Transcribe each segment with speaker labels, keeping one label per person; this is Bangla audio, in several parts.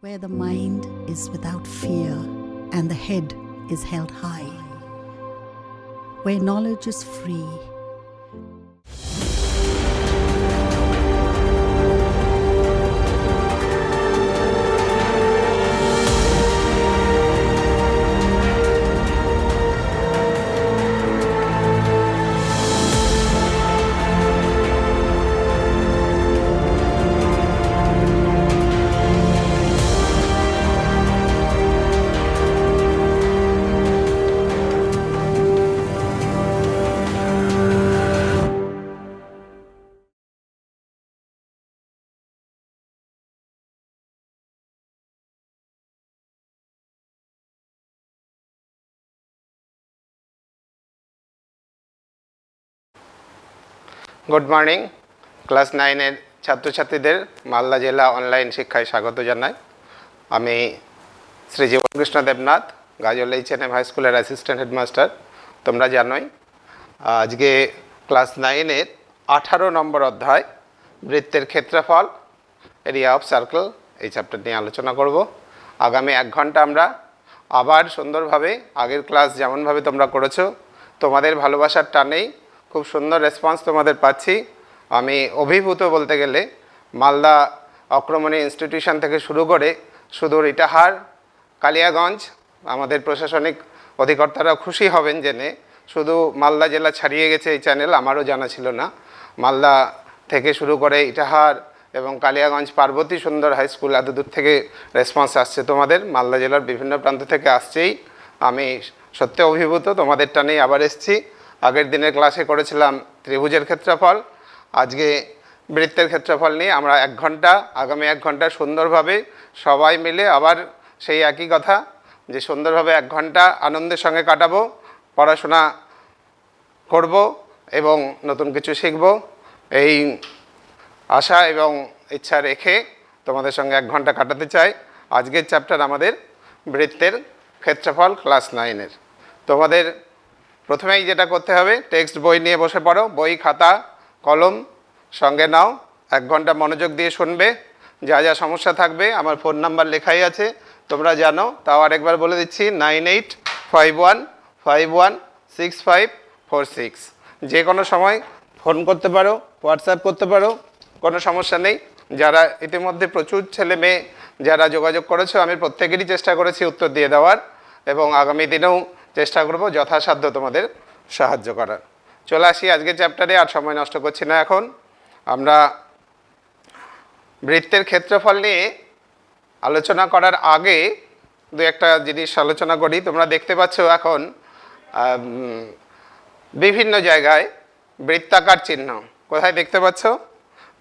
Speaker 1: where the mind is without fear and the head is held high, where knowledge is free.
Speaker 2: Good morning class 9-এর ছাত্রছাত্রীদের মালদা জেলা অনলাইন শিক্ষায় স্বাগত জানাই। আমি শ্রী জীবনকৃষ্ণ দেবনাথ, গাজল এইচ.এন.এম. হাই স্কুলের অ্যাসিস্ট্যান্ট হেডমাস্টার। তোমরা জানোই আজকে ক্লাস 9-এর 18 নম্বর অধ্যায় বৃত্তের ক্ষেত্রফল, এরিয়া অফ সার্কেল, এই চ্যাপ্টার নিয়ে আলোচনা করব। আগামী 1 ঘন্টা আমরা আবার সুন্দরভাবে আগের ক্লাস যেমনভাবে তোমরা করেছো, তোমাদের ভালোবাসার টানেই খুব সুন্দর রেসপন্স তোমাদের পাচ্ছি। আমি অভিভূত বলতে গেলে। মালদা অক্রমণী ইনস্টিটিউশন থেকে শুরু করে সুদূর ইটাহার, কালিয়াগঞ্জ, আমাদের প্রশাসনিক অধিকর্তারা খুশি হবেন জেনে। শুধু মালদা জেলা ছাড়িয়ে গেছে এই চ্যানেল, আমারও জানা ছিল না। মালদা থেকে শুরু করে ইটাহার এবং কালিয়াগঞ্জ পার্বতী সুন্দর হাই স্কুল, এত দূর থেকে রেসপন্স আসছে তোমাদের। মালদা জেলার বিভিন্ন প্রান্ত থেকে আসছেই। আমি সত্যি অভিভূত, তোমাদের টানেই আবার এসেছি। আগের দিনের ক্লাসে করেছিলাম ত্রিভুজের ক্ষেত্রফল, আজকে বৃত্তের ক্ষেত্রফল নিয়ে আমরা 1 ঘন্টা, আগামী 1 ঘন্টা সুন্দরভাবে সবাই মিলে আবার সেই একই কথা, যে সুন্দরভাবে 1 ঘন্টা আনন্দের সঙ্গে কাটাবো, পড়াশোনা করব এবং নতুন কিছু শিখব, এই আশা এবং ইচ্ছা রেখে তোমাদের সঙ্গে 1 ঘন্টা কাটাতে চাই। আজকের চ্যাপ্টার আমাদের বৃত্তের ক্ষেত্রফল ক্লাস 9-এর। তোমাদের প্রথমেই যেটা করতে হবে, টেক্সট বই নিয়ে বসে পড়ো, বই খাতা কলম সঙ্গে নাও, 1 ঘন্টা মনোযোগ দিয়ে শুনবে। যা যা সমস্যা থাকবে আমার ফোন নাম্বার লেখাই আছে, তোমরা জানো, তাও আরেকবার বলে দিচ্ছি, 9851516546। যে কোনো সময় ফোন করতে পারো, হোয়াটসঅ্যাপ করতে পারো, কোনো সমস্যা নেই। যারা ইতিমধ্যে প্রচুর ছেলে মেয়ে যারা যোগাযোগ করেছো, আমি প্রত্যেকেরই চেষ্টা করেছি উত্তর দিয়ে দেওয়ার, এবং আগামী দিনেও চেষ্টা করব যথাসাধ্য তোমাদের সাহায্য করার। চলে আসি আজকের চ্যাপ্টারে, আর সময় নষ্ট করছি না। এখন আমরা বৃত্তের ক্ষেত্রফল নিয়ে আলোচনা করার আগে দু একটা জিনিস আলোচনা করি। তোমরা দেখতে পাচ্ছ এখন বিভিন্ন জায়গায় বৃত্তাকার চিহ্ন। কোথায় দেখতে পাচ্ছ?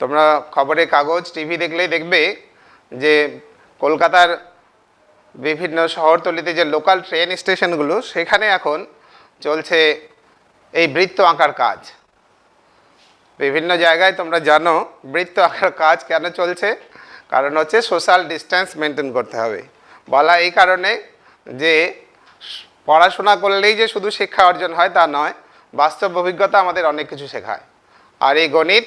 Speaker 2: তোমরা খবরের কাগজ, টিভি দেখলেই দেখবে যে কলকাতার বিভিন্ন শহরতলিতে যে লোকাল ট্রেন স্টেশনগুলো, সেখানে এখন চলছে এই বৃত্ত আঁকার কাজ। বিভিন্ন জায়গায় তোমরা জানো বৃত্ত আঁকার কাজ কেন চলছে, কারণ হচ্ছে সোশ্যাল ডিস্ট্যান্স মেনটেন করতে হবে। বলা এই কারণে যে পড়াশোনা করলেই যে শুধু শিক্ষা অর্জন হয় তা নয়, বাস্তব অভিজ্ঞতা আমাদের অনেক কিছু শেখায়। আর এই গণিত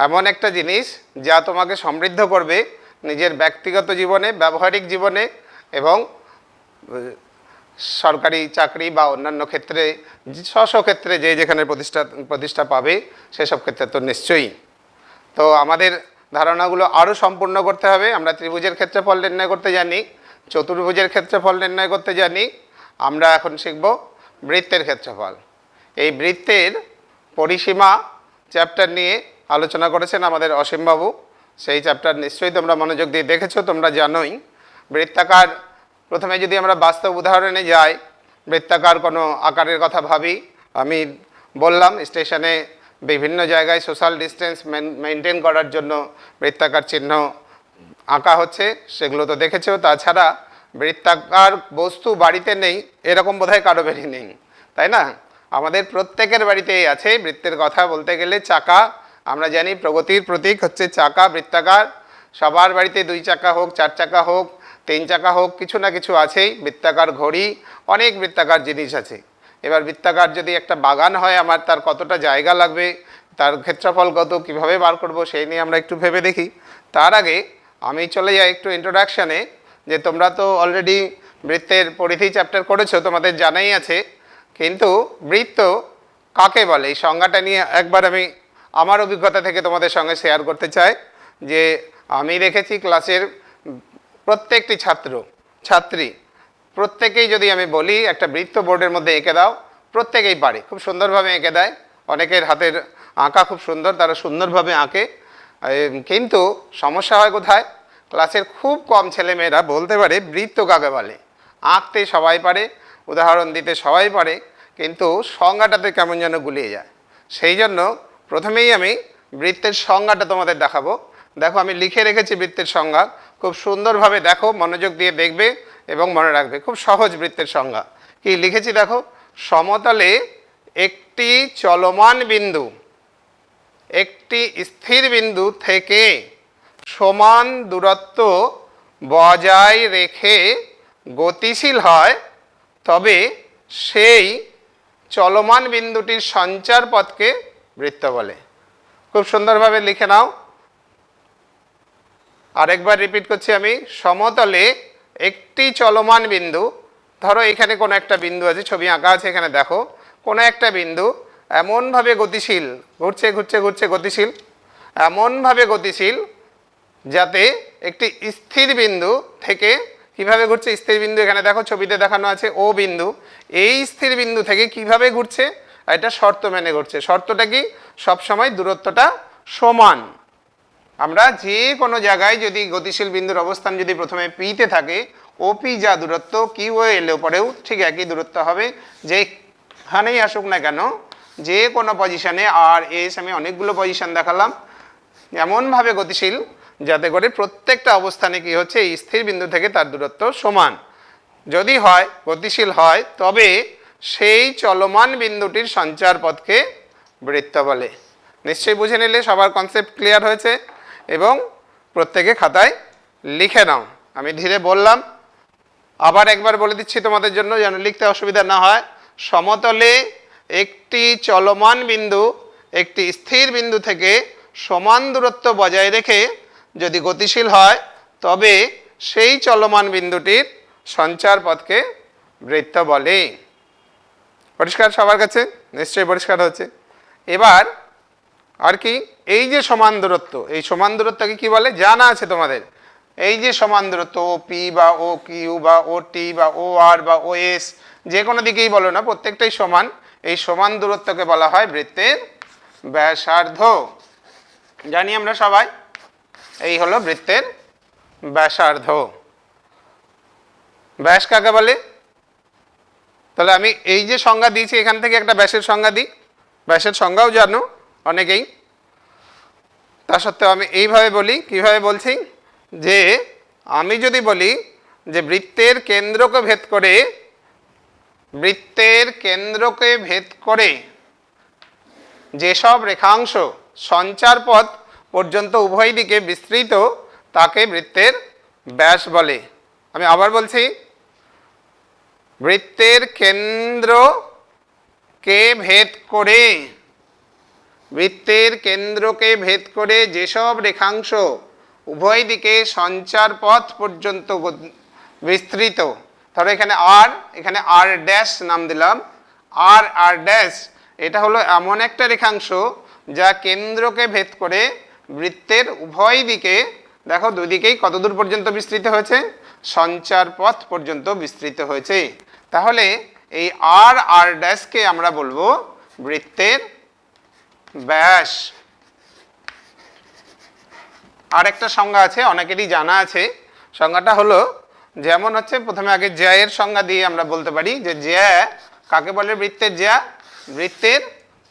Speaker 2: এমন একটা জিনিস যা তোমাকে সমৃদ্ধ করবে নিজের ব্যক্তিগত জীবনে, ব্যবহারিক জীবনে, এবং সরকারি চাকরি বা অন্যান্য ক্ষেত্রে, স্ব ক্ষেত্রে যে যেখানে প্রতিষ্ঠা পাবে সেসব ক্ষেত্রে তো নিশ্চয়ই। তো আমাদের ধারণাগুলো আরও সম্পূর্ণ করতে হবে। আমরা ত্রিভুজের ক্ষেত্রফল নির্ণয় করতে জানি, চতুর্ভুজের ক্ষেত্রফল নির্ণয় করতে জানি, আমরা এখন শিখব বৃত্তের ক্ষেত্রফল। এই বৃত্তের পরিসীমা চ্যাপ্টার নিয়ে আলোচনা করেছেন আমাদের অসীমবাবু। সেই চ্যাপ্টার নিশ্চয়ই তোমরা মনোযোগ দিয়ে দেখেছো, তোমরা জানোই। বৃত্তাকার, প্রথমে যদি আমরা বাস্তব উদাহরণে যাই, বৃত্তাকার কোনো আকারের কথা ভাবি। আমি বললাম স্টেশনে বিভিন্ন জায়গায় সোশ্যাল ডিস্টেন্স মেনটেন করার জন্য বৃত্তাকার চিহ্ন আঁকা হচ্ছে, সেগুলো তো দেখেছো। তাছাড়া বৃত্তাকার বস্তু বাড়িতে নেই এরকম বোধহয় কারো বাড়ি নেই, তাই না? আমাদের প্রত্যেকের বাড়িতেই আছে। বৃত্তের কথা বলতে গেলে চাকা, আমরা জানি প্রগতির প্রতীক হচ্ছে চাকা, বৃত্তাকার। সবার বাড়িতে 2 চাকা হোক, 4 চাকা হোক, 3 চাকা হোক, কিছু না কিছু আছেই। বৃত্তাকার ঘড়ি, অনেক বৃত্তাকার জিনিস আছে। এবার বৃত্তাকার যদি একটা বাগান হয় আমার, তার কতটা জায়গা লাগবে, তার ক্ষেত্রফল কত, কীভাবে বার করব, সেই নিয়ে আমরা একটু ভেবে দেখি। তার আগে আমি চলে যাই একটু ইন্ট্রোডাকশানে। যে তোমরা তো অলরেডি বৃত্তের পরিধি চ্যাপ্টার করেছো, তোমাদের জানাই আছে, কিন্তু বৃত্ত কাকে বলে এই সংজ্ঞাটা নিয়ে একবার আমি আমার অভিজ্ঞতা থেকে তোমাদের সঙ্গে শেয়ার করতে চাই। যে আমি দেখেছি ক্লাসের প্রত্যেকটি ছাত্রী প্রত্যেকেই, যদি আমি বলি একটা বৃত্ত বোর্ডের মধ্যে এঁকে দাও, প্রত্যেকেই পারে, খুব সুন্দরভাবে এঁকে দেয়। অনেকের হাতের আঁকা খুব সুন্দর, তারা সুন্দরভাবে আঁকে। কিন্তু সমস্যা হয় কোথায়? ক্লাসের খুব কম ছেলেমেয়েরা বলতে পারে বৃত্ত কাকে বলে। আঁকতে সবাই পারে, উদাহরণ দিতে সবাই পারে, কিন্তু সংজ্ঞাটাতে কেমন যেন গুলিয়ে যায়। সেই জন্য প্রথমেই আমি বৃত্তের সংজ্ঞাটা তোমাদের দেখাবো। দেখো আমি লিখে রেখেছি বৃত্তের সংজ্ঞা, খুব সুন্দরভাবে দেখো, মনোযোগ দিয়ে দেখবে এবং মনে রাখবে। খুব সহজ বৃত্তের সংজ্ঞা কি লিখেছি দেখো। সমতলে একটি চলমান বিন্দু একটি স্থির বিন্দু থেকে সমান দূরত্ব বজায় রেখে গতিশীল হয়, তবে সেই চলমান বিন্দুটির সঞ্চার পথকে বৃত্ত বলে। খুব সুন্দরভাবে লিখে নাও। আরেকবার রিপিট করছি আমি। সমতলে একটি চলমান বিন্দু, ধরো এখানে কোনো একটা বিন্দু আছে, ছবি আঁকা আছে, এখানে দেখো কোনো একটা বিন্দু এমনভাবে গতিশীল, ঘুরছে ঘুরছে ঘুরছে গতিশীল, এমনভাবে গতিশীল যাতে একটি স্থির বিন্দু থেকে, কিভাবে ঘুরছে, স্থির বিন্দু এখানে দেখো ছবিতে দেখানো আছে ও বিন্দু, এই স্থির বিন্দু থেকে কিভাবে ঘুরছে, এটা শর্ত মেনে ঘুরছে। শর্তটা কি? সবসময় দূরত্বটা সমান। আমরা যে কোনো জায়গায় যদি গতিশীল বিন্দুর অবস্থান যদি প্রথমে পিতে থাকে, ওপি যা দূরত্ব কিউ এলেও পরেও ঠিক একই দূরত্ব হবে, যেখানেই আসুক না কেন, যে কোনো পজিশনে। আর এস আমি অনেকগুলো পজিশন দেখালাম, এমনভাবে গতিশীল যাতে করে প্রত্যেকটা অবস্থানে কি হচ্ছে, এই স্থির বিন্দু থেকে তার দূরত্ব সমান যদি হয়, গতিশীল হয়, তবে সেই চলমান বিন্দুটির সঞ্চার পথকে বৃত্ত বলে। নিশ্চয়ই বুঝে নিলে, সবার কনসেপ্ট ক্লিয়ার হয়েছে এবং প্রত্যেকে খাতায় লিখে নাও। আমি ধীরে বললাম, আবার একবার বলে দিচ্ছি তোমাদের জন্য যেন লিখতে অসুবিধা না হয়। সমতলে একটি চলমান বিন্দু একটি স্থির বিন্দু থেকে সমান দূরত্ব বজায় রেখে যদি গতিশীল হয়, তবে সেই চলমান বিন্দুটির সঞ্চার পথকে বৃত্ত বলে। পরিষ্কার সবার কাছে? নিশ্চয়ই পরিষ্কার হচ্ছে। এবার আর কি, এই যে সমান দূরত্ব, এই সমান দূরত্বকে কি বলে জানা আছে তোমাদের। এই যে সমান দূরত্ব ও পি বা ও কিউ বা ও টি বা ও আর বা ও এস, যে কোনো দিকেই বলো না, প্রত্যেকটাই সমান। এই সমান দূরত্বকে বলা হয় বৃত্তের ব্যাসার্ধ। জানি আমরা সবাই, এই হলো বৃত্তের ব্যাসার্ধ। ব্যাস কাকে বলে? তাহলে আমি এই যে সংজ্ঞা দিয়েছি, এখান থেকে একটা ব্যাসের সংজ্ঞা দিই। ব্যাসের সংজ্ঞাও জানো অনেকেই, তা সত্ত্বেও আমি এইভাবে বলি। কিভাবে বলছি? যে আমি যদি বলি যে বৃত্তের কেন্দ্রকে ভেদ করে যেসব রেখাংশ সঞ্চার পথ পর্যন্ত উভয় দিকে বিস্তৃত, তাকে বৃত্তের ব্যাস বলে। আমি আবার বলছি, বৃত্তের কেন্দ্রকে ভেদ করে যেসব রেখাংশ উভয় দিকে সঞ্চার পথ পর্যন্ত বিস্তৃত, ধরো এখানে আর ড্যাশ নাম দিলাম, আর ড্যাশ, এটা হলো এমন একটা রেখাংশ যা কেন্দ্রকে ভেদ করে বৃত্তের উভয় দিকে, দেখো দুদিকেই কত দূর পর্যন্ত বিস্তৃত হয়েছে, সঞ্চার পথ পর্যন্ত বিস্তৃত হয়েছে। তাহলে এই আর ড্যাশকে আমরা বলবো বৃত্তের ব্যাস। আর একটা সংজ্ঞা আছে, অনেকেরই জানা আছে। সংজ্ঞাটা হলো, যেমন হচ্ছে প্রথমে আগে জ্যা-এর সংজ্ঞা দিয়ে আমরা বলতে পারি যে জ্যা কাকে বলে। বৃত্তের জ্যা, বৃত্তের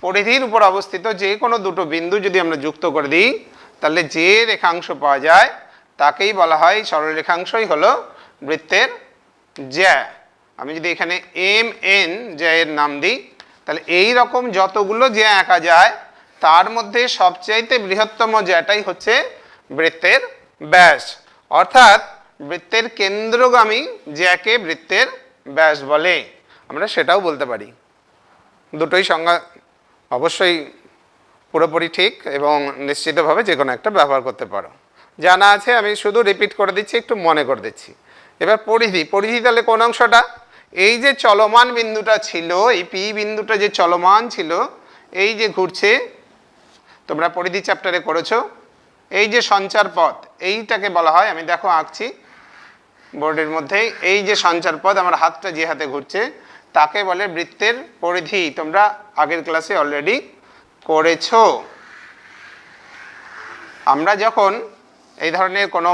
Speaker 2: পরিধির উপর অবস্থিত যে কোনো দুটো বিন্দু যদি আমরা যুক্ত করে দিই, তাহলে যে রেখাংশ পাওয়া যায় তাকেই বলা হয়, সরলরেখাংশই হলো বৃত্তের জ্যা। আমি যদি এখানে এম-এন জ্যা-এর নাম দিই, তাহলে এই রকম যতগুলো জ্যা আঁকা যায় তার মধ্যে সবচাইতে বৃহত্তম জ্যাটাই হচ্ছে বৃত্তের ব্যাস। অর্থাৎ বৃত্তের কেন্দ্রগামী জ্যাকে বৃত্তের ব্যাস বলে, আমরা সেটাও বলতে পারি। দুটোই সংজ্ঞা অবশ্যই পুরোপুরি ঠিক এবং নিশ্চিতভাবে যে কোনো একটা ব্যবহার করতে পারো। জানা আছে, আমি শুধু রিপিট করে দিচ্ছি, একটু মনে করে দিচ্ছি। এবার পরিধি, পরিধি তাহলে কোন অংশটা? এই যে চলমান বিন্দুটা ছিল, এই পি বিন্দুটা যে চলমান ছিল, এই যে ঘুরছে, তোমরা পরিধি চ্যাপ্টারে করেছো, এই যে সঞ্চার পথ, এইটাকে বলা হয়, আমি দেখো আঁকছি বোর্ডের মধ্যেই, এই যে সঞ্চার পথ, আমার হাতটা যে হাতে ঘুরছে তাকে বলে বৃত্তের পরিধি। তোমরা আগের ক্লাসে অলরেডি করেছো। আমরা যখন এই ধরনের কোনো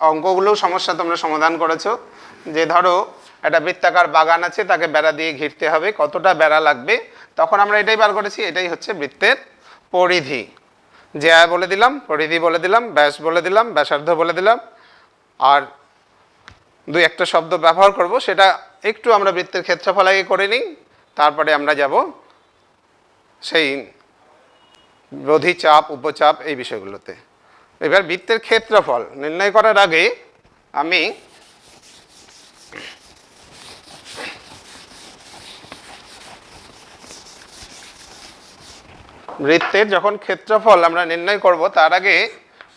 Speaker 2: অঙ্কগুলো সমস্যা তোমরা সমাধান করেছো, যে ধরো একটা বৃত্তাকার বাগান আছে, তাকে বেড়া দিয়ে ঘিরতে হবে, কতটা বেড়া লাগবে, তখন আমরা এটাই বার করেছি, এটাই হচ্ছে বৃত্তের পরিধি। যে আয় বলে দিলাম, পরিধি বলে দিলাম, ব্যাস বলে দিলাম, ব্যাসার্ধ বলে দিলাম, আর দুই একটা শব্দ ব্যবহার করব, সেটা একটু আমরা বৃত্তের ক্ষেত্রফল আগে করে নিই, তারপরে আমরা যাব সেই রোধী চাপ, উপচাপ, এই বিষয়গুলোতে। এবার বৃত্তের ক্ষেত্রফল নির্ণয় করার আগে আমি বৃত্তের যখন ক্ষেত্রফল আমরা নির্ণয় করব, তার আগে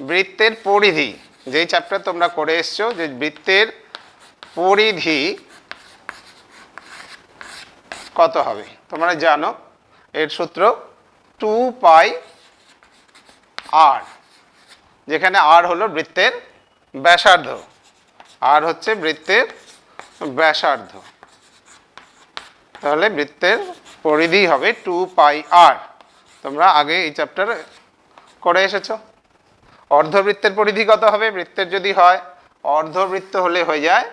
Speaker 2: বৃত্তের পরিধি, যেই চ্যাপ্টার তোমরা করে এসছো, যে বৃত্তের পরিধি কত হবে তোমরা জানো, এর সূত্র 2πr, যেখানে আর হলো বৃত্তের ব্যাসার্ধ, আর হচ্ছে বৃত্তের ব্যাসার্ধ, তাহলে বৃত্তের পরিধি হবে 2πr। তোমরা আগে এই চ্যাপ্টার করে এসেছো। অর্ধবৃত্তের পরিধি কত হবে? বৃত্তের যদি হয় অর্ধবৃত্ত হলে হয়ে যায়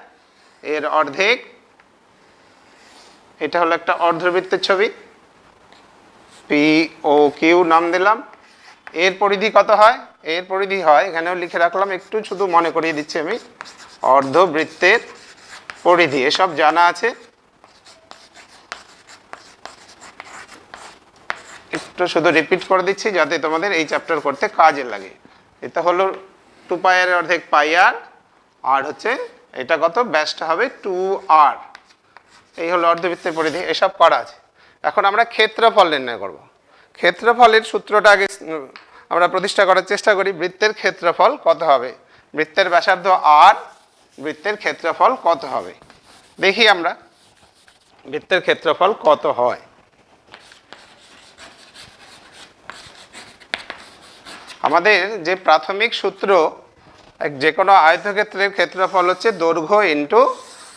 Speaker 2: এর অর্ধেক। এটা হলো একটা অর্ধবৃত্তের ছবি, পি ও কিউ নাম দিলাম। এর পরিধি কত হয়? এর পরিধি হয়, এখানেও লিখে রাখলাম, একটু শুধু মনে করিয়ে দিচ্ছি আমি, অর্ধবৃত্তের পরিধি, এসব জানা আছে, একটু শুধু রিপিট করে দিচ্ছি যাতে তোমাদের এই চ্যাপ্টার করতে কাজে লাগে। এটা হলো 2πr এর অর্ধেক πr, আর হচ্ছে এটা কত, ব্যাসটা হবে 2r। এই হলো অর্ধবৃত্তের পরিধি, এসব করা আছে। এখন আমরা ক্ষেত্রফল নির্ণয় করব। ক্ষেত্রফলের সূত্রটা আগে আমরা প্রতিষ্ঠা করার চেষ্টা করি। বৃত্তের ক্ষেত্রফল কত হবে? বৃত্তের ব্যাসার্ধ আর, বৃত্তের ক্ষেত্রফল কত হবে দেখি আমরা, বৃত্তের ক্ষেত্রফল কত হয়। আমাদের যে প্রাথমিক সূত্র, যে কোনো আয়তক্ষেত্রের ক্ষেত্রফল হচ্ছে দৈর্ঘ্য ইন্টু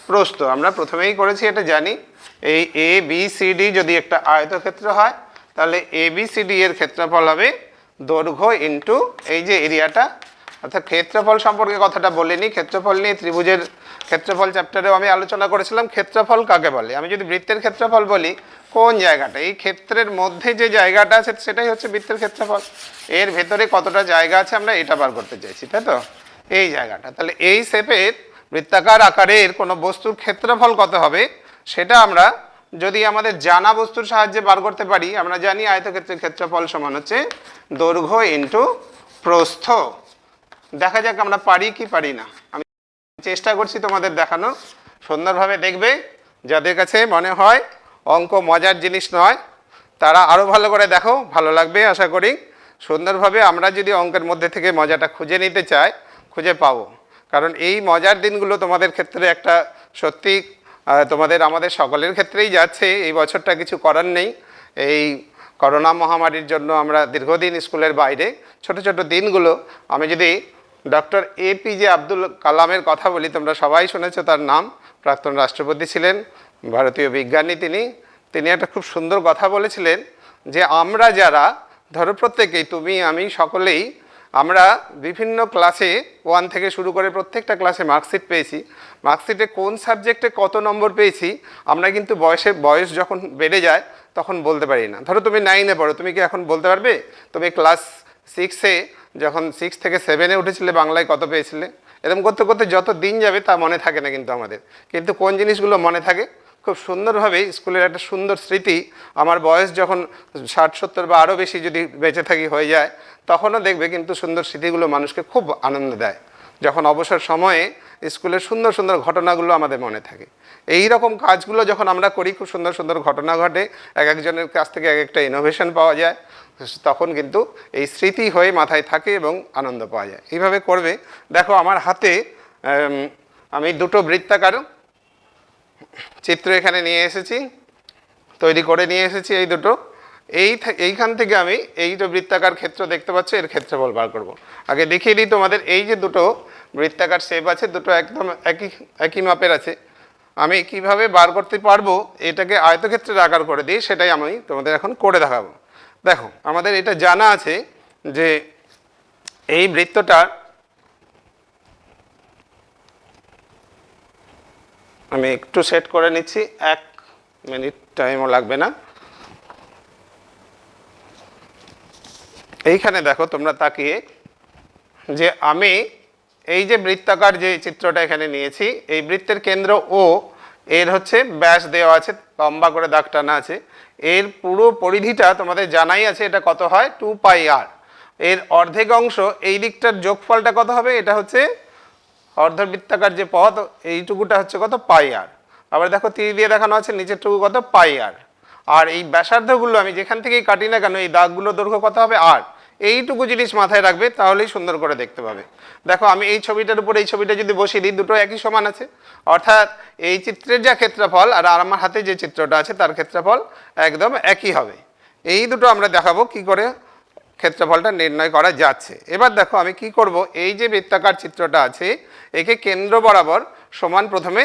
Speaker 2: প্রস্থ। আমরা প্রথমেই করেছি, এটা জানি। এই এ বি সি ডি যদি একটা আয়তক্ষেত্র হয়, তাহলে এ বি সি ডি এর ক্ষেত্রফল হবে দৈর্ঘ্য ইন্টু এই যে এরিয়াটা। অর্থাৎ ক্ষেত্রফল সম্পর্কে কথাটা বলিনি, ক্ষেত্রফল নিয়ে ত্রিভুজের ক্ষেত্রফল চ্যাপ্টারেও আমি আলোচনা করেছিলাম। ক্ষেত্রফল কাকে বলে? আমি যদি বৃত্তের ক্ষেত্রফল বলি, কোন জায়গাটা, এই ক্ষেত্রের মধ্যে যে জায়গাটা আছে সেটাই হচ্ছে বৃত্তের ক্ষেত্রফল। এর ভেতরে কতটা জায়গা আছে আমরা এটা বার করতে চাইছি, তাই তো, এই জায়গাটা। তাহলে এই শেপের বৃত্তাকার আকারের কোনো বস্তুর ক্ষেত্রফল কত হবে সেটা আমরা যদি আমাদের জানা বস্তুর সাহায্যে বার করতে পারি। আমরা জানি আয়তক্ষেত্রের ক্ষেত্রফল সমান হচ্ছে দৈর্ঘ্য ইন্টু প্রস্থ। দেখা যাক আমরা পারি কি পারি না। আমি চেষ্টা করছি তোমাদের দেখানোর, সুন্দরভাবে দেখবে। যাদের কাছে মনে হয় অঙ্ক মজার জিনিস নয়, তারা আরও ভালো করে দেখো, ভালো লাগবে আশা করি। সুন্দরভাবে আমরা যদি অঙ্কের মধ্যে থেকে মজাটা খুঁজে নিতে চাই, খুঁজে পাবো। কারণ এই মজার দিনগুলো তোমাদের ক্ষেত্রে একটা সত্যি, তোমাদের আমাদের সকলের ক্ষেত্রেই যাচ্ছে। এই বছরটা কিছু করার নেই, এই করোনা মহামারীর জন্য আমরা দীর্ঘদিন স্কুলের বাইরে। ছোট ছোট দিনগুলো, আমি যদি ডক্টর এপিজে আব্দুল কালামের কথা বলি, তোমরা সবাই শুনেছো তার নাম, প্রাক্তন রাষ্ট্রপতি ছিলেন, ভারতীয় বিজ্ঞানী। তিনি একটা খুব সুন্দর কথা বলেছিলেন যে আমরা যারা, ধরো প্রত্যেকেই, তুমি আমি সকলেই, আমরা বিভিন্ন ক্লাসে 1 থেকে শুরু করে প্রত্যেকটা ক্লাসে মার্কশিট পেয়েছি। মার্কশিটে কোন সাবজেক্টে কত নম্বর পেয়েছি আমরা কিন্তু বয়স যখন বেড়ে যায় তখন বলতে পারি না। ধরো তুমি 9-এ পড়ো, তুমি কি এখন বলতে পারবে তুমি ক্লাস 6-এ যখন 6 থেকে 7-এ উঠেছিলে বাংলায় কত পেয়েছিলে? এরকম করতে করতে যত দিন যাবে তা মনে থাকে না কিন্তু আমাদের। কিন্তু কোন জিনিসগুলো মনে থাকে? খুব সুন্দরভাবে স্কুলের একটা সুন্দর স্মৃতি। আমার বয়স যখন 60-70 বা আরও বেশি যদি বেঁচে থাকি হয়ে যায়, তখনও দেখবে কিন্তু সুন্দর স্মৃতিগুলো মানুষকে খুব আনন্দ দেয়। যখন অবসর সময়ে স্কুলের সুন্দর সুন্দর ঘটনাগুলো আমাদের মনে থাকে। এই রকম কাজগুলো যখন আমরা করি, খুব সুন্দর সুন্দর ঘটনা ঘটে, এক একজনের কাছ থেকে এক একটা ইনোভেশন পাওয়া যায়, তখন কিন্তু এই স্মৃতি হয়ে মাথায় থাকে এবং আনন্দ পাওয়া যায়। এইভাবে করবে। দেখো আমার হাতে আমি দুটো বৃত্তাকার চিত্র এখানে নিয়ে এসেছি, তৈরি করে নিয়ে এসেছি এই দুটো। এইখান থেকে আমি এই যে বৃত্তাকার ক্ষেত্র দেখতে পাচ্ছ, এর ক্ষেত্রফল বার করব। আগে দেখিয়ে দিই তোমাদের, এই যে দুটো বৃত্তাকার শেপ আছে, দুটো একদম একই মাপের আছে। আমি কিভাবে বার করতে পারবো এটাকে আয়তক্ষেত্রের আকার করে দিই, সেটাই আমি তোমাদের এখন করে দেখাবো। দেখো আমাদের এটা জানা আছে যে এই বৃত্তটার, আমি একটু সেট করে নিচ্ছি, 1 মিনিট টাইমও লাগবে না। এইখানে দেখো তোমরা তাকিয়ে, যে আমি এই যে বৃত্তাকার যে চিত্রটা এখানে নিয়েছি, এই বৃত্তের কেন্দ্র ও, এর হচ্ছে ব্যাস দেওয়া আছে, লম্বা করে দাগ টানা আছে। এর পুরো পরিধিটা তোমাদের জানাই আছে, এটা কত হয়, 2πr। এর অর্ধেক অংশ, এই দিকটার যোগফলটা কত হবে, এটা হচ্ছে অর্ধবৃত্তাকার যে পথ, এইটুকুটা হচ্ছে কত, πr। আবার দেখো তীর দিয়ে দেখানো আছে, নিচেরটুকু কত, πr। আর এই ব্যাসার্ধগুলো আমি যেখান থেকেই কাটি না কেন, এই দাগগুলো দৈর্ঘ্য কত হবে, r। এইটুকু জিনিস মাথায় রাখবে, তাহলেই সুন্দর করে দেখতে পাবে। দেখো আমি এই ছবিটার উপর এই ছবিটা যদি বসিয়ে দিই, দুটো একই সমান আছে, অর্থাৎ এই চিত্রের যা ক্ষেত্রফল আর আমার হাতে যে চিত্রটা আছে তার ক্ষেত্রফল একদম একই হবে। এই দুটো আমরা দেখাবো কি করে ক্ষেত্রফলটা নির্ণয় করা যাচ্ছে। এবার দেখো আমি কি করব, এই যে বৃত্তাকার চিত্রটা আছে, একে কেন্দ্র বরাবর সমান প্রথমে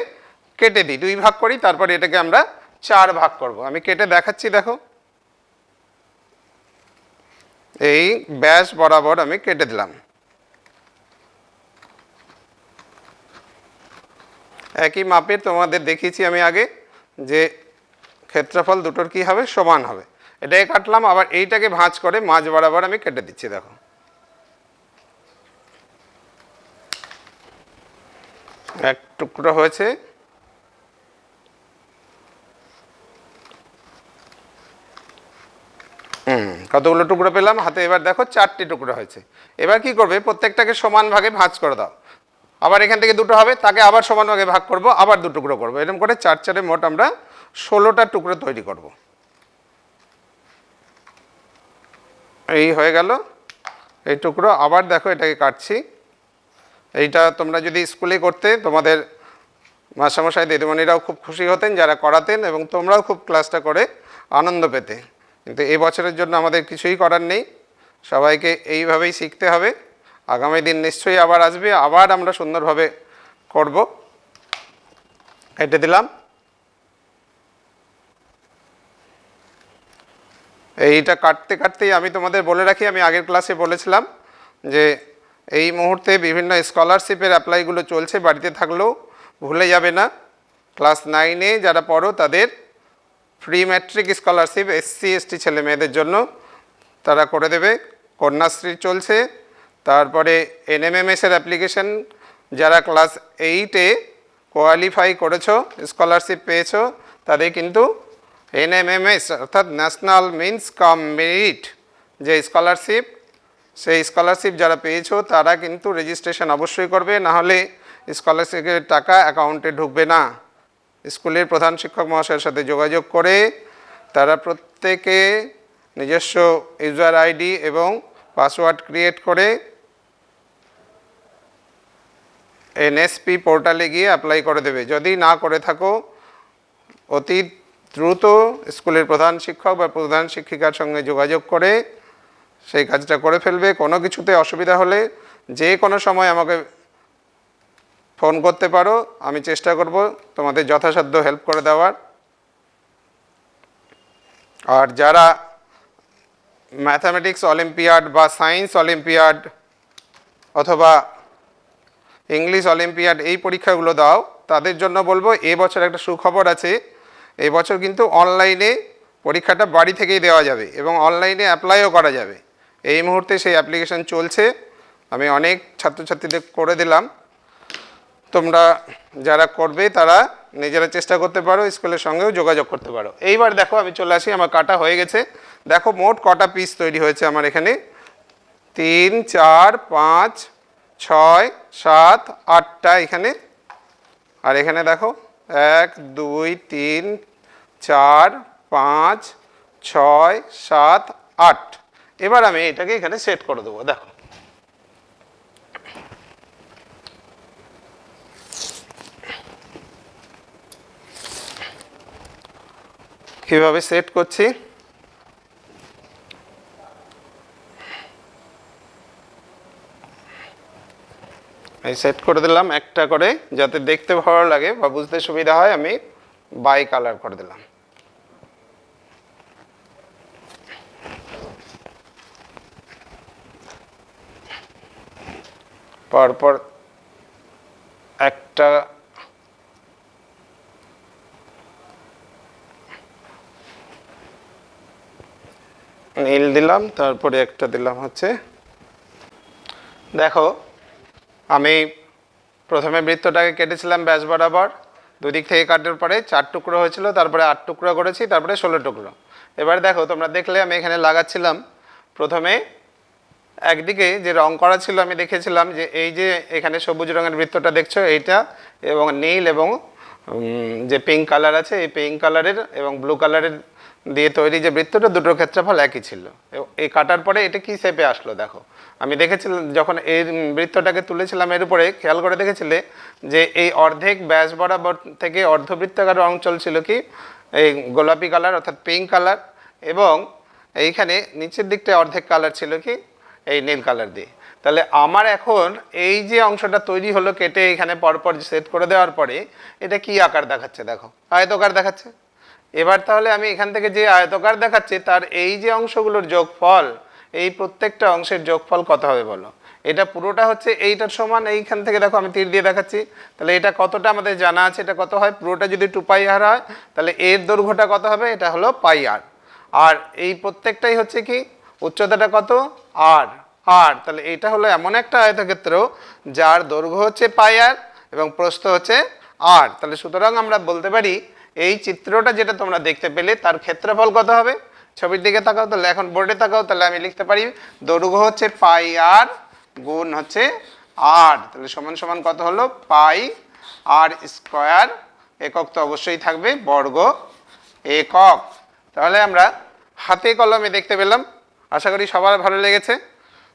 Speaker 2: কেটে দিই, 2 ভাগ করি, তারপরে এটাকে আমরা 4 ভাগ করব। আমি কেটে দেখাচ্ছি। দেখো এই ব্যাস বরাবর আমি কেটে দিলাম। একই মাপের তোমাদের দেখিয়েছি আমি আগে, যে ক্ষেত্রফল দুটোর কি হবে, সমান হবে। এটাকে কাটলাম, আবার এইটাকে ভাঁজ করে মাঝ বরাবর আমি কেটে দিচ্ছি। দেখো এক টুকরো হয়েছে, কতগুলো টুকরো পেলাম হাতে, এবার দেখো 4টি টুকরো হয়েছে। এবার কি করবে, প্রত্যেকটাকে সমান ভাগে ভাঁজ করে দাও। আবার এখান থেকে দুটো হবে, তাকে আবার সমান ভাগে ভাগ করব, আবার 2 টুকরো করবো, এরকম করে 4 4-এ মোট আমরা 16টা টুকরো তৈরি করব। এই হয়ে গেল এই টুকরো। আবার দেখো এটাকে কাটছি। এইটা তোমরা যদি স্কুলে করতে, তোমাদের মাস্টারমশাই দিদিমণিরাও খুব খুশি হতেন যারা করাতেন, এবং তোমরাও খুব ক্লাসটা করে আনন্দ পেতে। কিন্তু এই বছরের জন্য আমাদের কিছুই করার নেই, সবাইকে এইভাবেই শিখতে হবে। আগামী দিন নিশ্চয়ই আবার আসবে, আবার আমরা সুন্দরভাবে করব। কেটে দিলাম। এইটা কাটতে কাটতেই আমি তোমাদের বলে রাখি, আমি আগের ক্লাসে বলেছিলাম যে এই মুহূর্তে বিভিন্ন স্কলারশিপের অ্যাপ্লাইগুলো চলছে, বাড়িতে থাকলেও ভুলে যাবে না। ক্লাস 9-এ যারা পড়ো তাদের free matric scholarship SC ST ছেলে মেয়েদের জন্য তারা করে দেবে। কন্যাশ্রী চলছে, তারপরে NMMS-এর অ্যাপ্লিকেশন, যারা ক্লাস 8-এ কোয়ালিফাই করেছো, স্কলারশিপ পেয়েছো, তাদের কিন্তু NMMS অর্থাৎ ন্যাশনাল মিন্স কাম মেরিট যে স্কলারশিপ, সেই স্কলারশিপ যারা পেয়েছো তারা কিন্তু রেজিস্ট্রেশন অবশ্যই করবে, নাহলে স্কলারশিপের টাকা অ্যাকাউন্টে ঢুকবে না। স্কুলের প্রধান শিক্ষক মহাশয়ের সাথে যোগাযোগ করে তারা প্রত্যেকে নিজস্ব ইউজার আইডি এবং পাসওয়ার্ড ক্রিয়েট করে NSP পোর্টালে গিয়ে অ্যাপ্লাই করে দেবে। যদি না করে থাকো, অতি দ্রুত স্কুলের প্রধান শিক্ষক বা প্রধান শিক্ষিকার সঙ্গে যোগাযোগ করে সেই কাজটা করে ফেলবে। কোনো কিছুতে অসুবিধা হলে যে কোনো সময় আমাকে ফোন করতে পারো, আমি চেষ্টা করব তোমাদের যথাসাধ্য হেল্প করে দেওয়ার। আর যারা ম্যাথামেটিক্স অলিম্পিয়াড বা সায়েন্স অলিম্পিয়াড অথবা ইংলিশ অলিম্পিয়াড এই পরীক্ষাগুলো দাও, তাদের জন্য বলবো এবছর একটা সুখবর আছে। এবছর কিন্তু অনলাইনে পরীক্ষাটা বাড়ি থেকেই দেওয়া যাবে এবং অনলাইনে অ্যাপ্লাইও করা যাবে। এই মুহূর্তে সেই অ্যাপ্লিকেশন চলছে, আমি অনেক ছাত্রছাত্রীদের করে দিলাম। তোমরা যারা করবে তারা নিজেরা চেষ্টা করতে পারো, স্কুলের সঙ্গেও যোগাযোগ করতে পারো। এইবার দেখো আমি চলে আসি, আমার কাটা হয়ে গেছে। দেখো মোট কটা পিস তৈরি হয়েছে আমার এখানে, 3 4 5 6 7 8টা এখানে আর এখানে দেখো 1 2 3 4 5 6 7 8। এবার আমি এটাকে এখানে সেট করে দেবো। দেখো কিভাবে সেট করছি। এই সেট করে দিলাম একটা করে, যাতে দেখতে ভালো লাগে বা বুঝতে সুবিধা হয় আমি বাই কালার করে দিলাম। পরপর একটা নীল দিলাম, তারপরে একটা দিলাম হচ্ছে, দেখো আমি প্রথমে বৃত্তটাকে কেটেছিলাম ব্যাস বরাবর, দুদিক থেকে কাটার পরে 4 টুকরো হয়েছিল, তারপরে 8 টুকরো করেছি, তারপরে 16 টুকরো। এবার দেখো তোমরা দেখলে আমি এখানে লাগাচ্ছিলাম। প্রথমে একদিকে যে রং করা ছিল আমি দেখেছিলাম যে এই যে এখানে সবুজ রঙের বৃত্তটা দেখছো এইটা, এবং নীল এবং যে পিঙ্ক কালার আছে এই পিঙ্ক কালারের এবং ব্লু কালারের দিয়ে তৈরি যে বৃত্তটা, দুটোর ক্ষেত্রফল একই ছিল। এই কাটার পরে এটা কি শেপে আসলো দেখো। আমি দেখেছিলাম যখন এই বৃত্তটাকে তুলেছিলাম এর উপরে খেয়াল করে দেখেছিলে যে এই অর্ধেক ব্যাস বরাবর থেকে অর্ধবৃত্তাকার অঞ্চল ছিল কি এই গোলাপি কালার অর্থাৎ পিঙ্ক কালার, এবং এইখানে নিচের দিকটা অর্ধেক কালার ছিল কি এই নীল কালার দিয়ে। তাহলে আমার এখন এই যে অংশটা তৈরি হলো কেটে এখানে পরপর সেট করে দেওয়ার পরে এটা কি আকার দেখাচ্ছে দেখো, আয়তকার দেখাচ্ছে। এবার তাহলে আমি এখান থেকে যে আয়তকার দেখাচ্ছে তার এই যে অংশগুলোর যোগফল, এই প্রত্যেকটা অংশের যোগফল কত হবে বলো। এটা পুরোটা হচ্ছে এইটার সমান, এইখান থেকে দেখো আমি তীর দিয়ে দেখাচ্ছি। তাহলে এটা কতটা আমাদের জানা আছে, এটা কত হয়, পুরোটা যদি 2πr হয় তাহলে এর দৈর্ঘ্যটা কত হবে, এটা হলো πr। আর এই প্রত্যেকটাই হচ্ছে কি উচ্চতাটা কত r। তাহলে এটা হলো এমন একটা আয়তক্ষেত্র যার দৈর্ঘ্য হচ্ছে πr এবং প্রস্থ হচ্ছে r। তাহলে সুতরাং আমরা বলতে পারি এই চিত্রটা যেটা তোমরা দেখতে পেলে তার ক্ষেত্রফল কত হবে। ছবির দিকে তাকাও, তাহলে এখন বোর্ডে তাকাও, তাহলে আমি লিখতে পারি দৈর্ঘ্য হচ্ছে πr গুণ হচ্ছে r, তাহলে সমান সমান কত হলো πr স্কয়ার। একক তো অবশ্যই থাকবে, বর্গ একক। তাহলে আমরা হাতে কলমে দেখতে পেলাম, আশা করি সবার ভালো লেগেছে।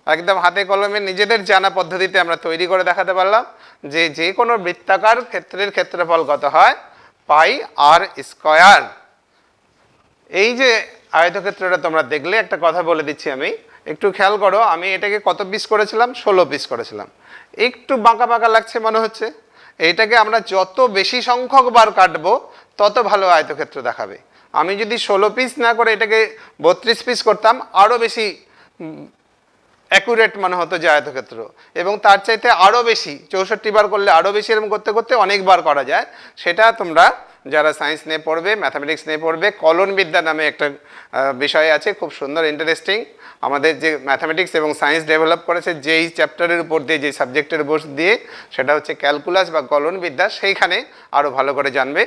Speaker 2: একদম হাতে কলমে নিজেদের জানা পদ্ধতিতে আমরা তৈরি করে দেখাতে পারলাম যে যে কোনো বৃত্তাকার ক্ষেত্রের ক্ষেত্রফল কত হয় πr স্কয়ার। এই যে আয়তক্ষেত্রটা তোমরা দেখলে, একটা কথা বলে দিচ্ছি আমি, একটু খেয়াল করো, আমি এটাকে কত পিস করেছিলাম, 16 পিস করেছিলাম। একটু বাঁকা বাঁকা লাগছে মনে হচ্ছে, এইটাকে আমরা যত বেশি সংখ্যক বার কাটবো তত ভালো আয়তক্ষেত্র দেখাবে। আমি যদি 16 পিস না করে এটাকে 32 পিস করতাম আরও বেশি অ্যাকুরেট মনে হতো যে আয়তক্ষেত্র, এবং তার চাইতে আরও বেশি 64 বার করলে আরও বেশি, এরকম করতে করতে অনেকবার করা যায়। সেটা তোমরা যারা সায়েন্স নিয়ে পড়বে, ম্যাথামেটিক্স নিয়ে পড়বে, কলনবিদ্যা নামে একটা বিষয় আছে খুব সুন্দর ইন্টারেস্টিং, আমাদের যে ম্যাথামেটিক্স এবং সায়েন্স ডেভেলপ করেছে যেই চ্যাপ্টারের উপর দিয়ে, যে সাবজেক্টের উপর দিয়ে, সেটা হচ্ছে ক্যালকুলাস বা কলনবিদ্যা, সেইখানে আরও ভালো করে জানবে।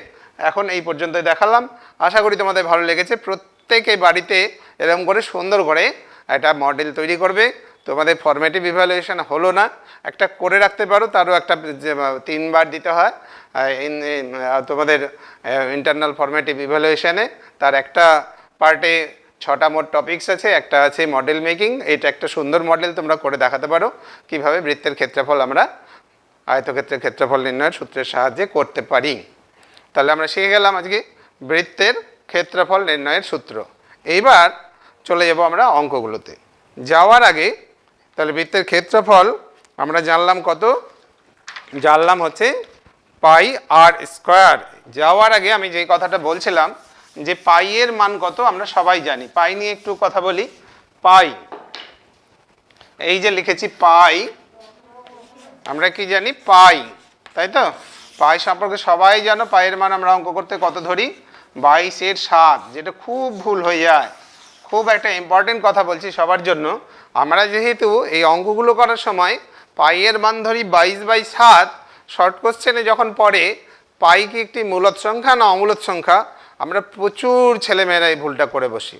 Speaker 2: এখন এই পর্যন্ত দেখালাম, আশা করি তোমাদের ভালো লেগেছে। প্রত্যেকে বাড়িতে এরকম করে সুন্দর করে একটা মডেল তৈরি করবে। তোমাদের ফরম্যাটিভ ইভ্যালুয়েশন হলো না, একটা করে রাখতে পারো, তারও একটা 3 বার দিতে হয় তোমাদের ইন্টারনাল ফরম্যাটিভ ইভ্যালুয়েশনে। তার একটা পার্টে 6টা মোট টপিকস আছে, একটা আছে মডেল মেকিং। এটা একটা সুন্দর মডেল তোমরা করে দেখাতে পারো কিভাবে বৃত্তের ক্ষেত্রফল আমরা আয়তক্ষেত্রের ক্ষেত্রফল নির্ণয়ের সূত্রের সাহায্যে করতে পারি। তাহলে আমরা শিখে গেলাম আজকে বৃত্তের ক্ষেত্রফল নির্ণয়ের সূত্র। এইবার চলে যাব আমরা অঙ্কগুলোতে। যাওয়ার আগে তাহলে বৃত্তের ক্ষেত্রফল আমরা জানলাম কত, জানলাম হচ্ছে πr স্কয়ার। যাওয়ার আগে আমি যে কথাটা বলছিলাম যে পাই এর মান কত আমরা সবাই জানি। পাই নিয়ে একটু কথা বলি। পাই, এই যে লিখেছি পাই, আমরা কি জানি পাই, তাই তো? পাই সম্পর্কে সবাই জানো, পাইয়ের মান আমরা অঙ্ক করতে কত ধরি, 22/7, যেটা খুব ভুল হয়ে যায়। খুব একটা ইম্পর্টেন্ট কথা বলছি সবার জন্য। আমরা যেহেতু এই অঙ্কগুলো করার সময় পাইয়ের মান ধরি 22/7, শর্ট কোশ্চেনে যখন পড়ে পাই কি একটি মূলদ সংখ্যা না অমূলদ সংখ্যা, আমরা প্রচুর ছেলেমেয়েরা এই ভুলটা করে বসি।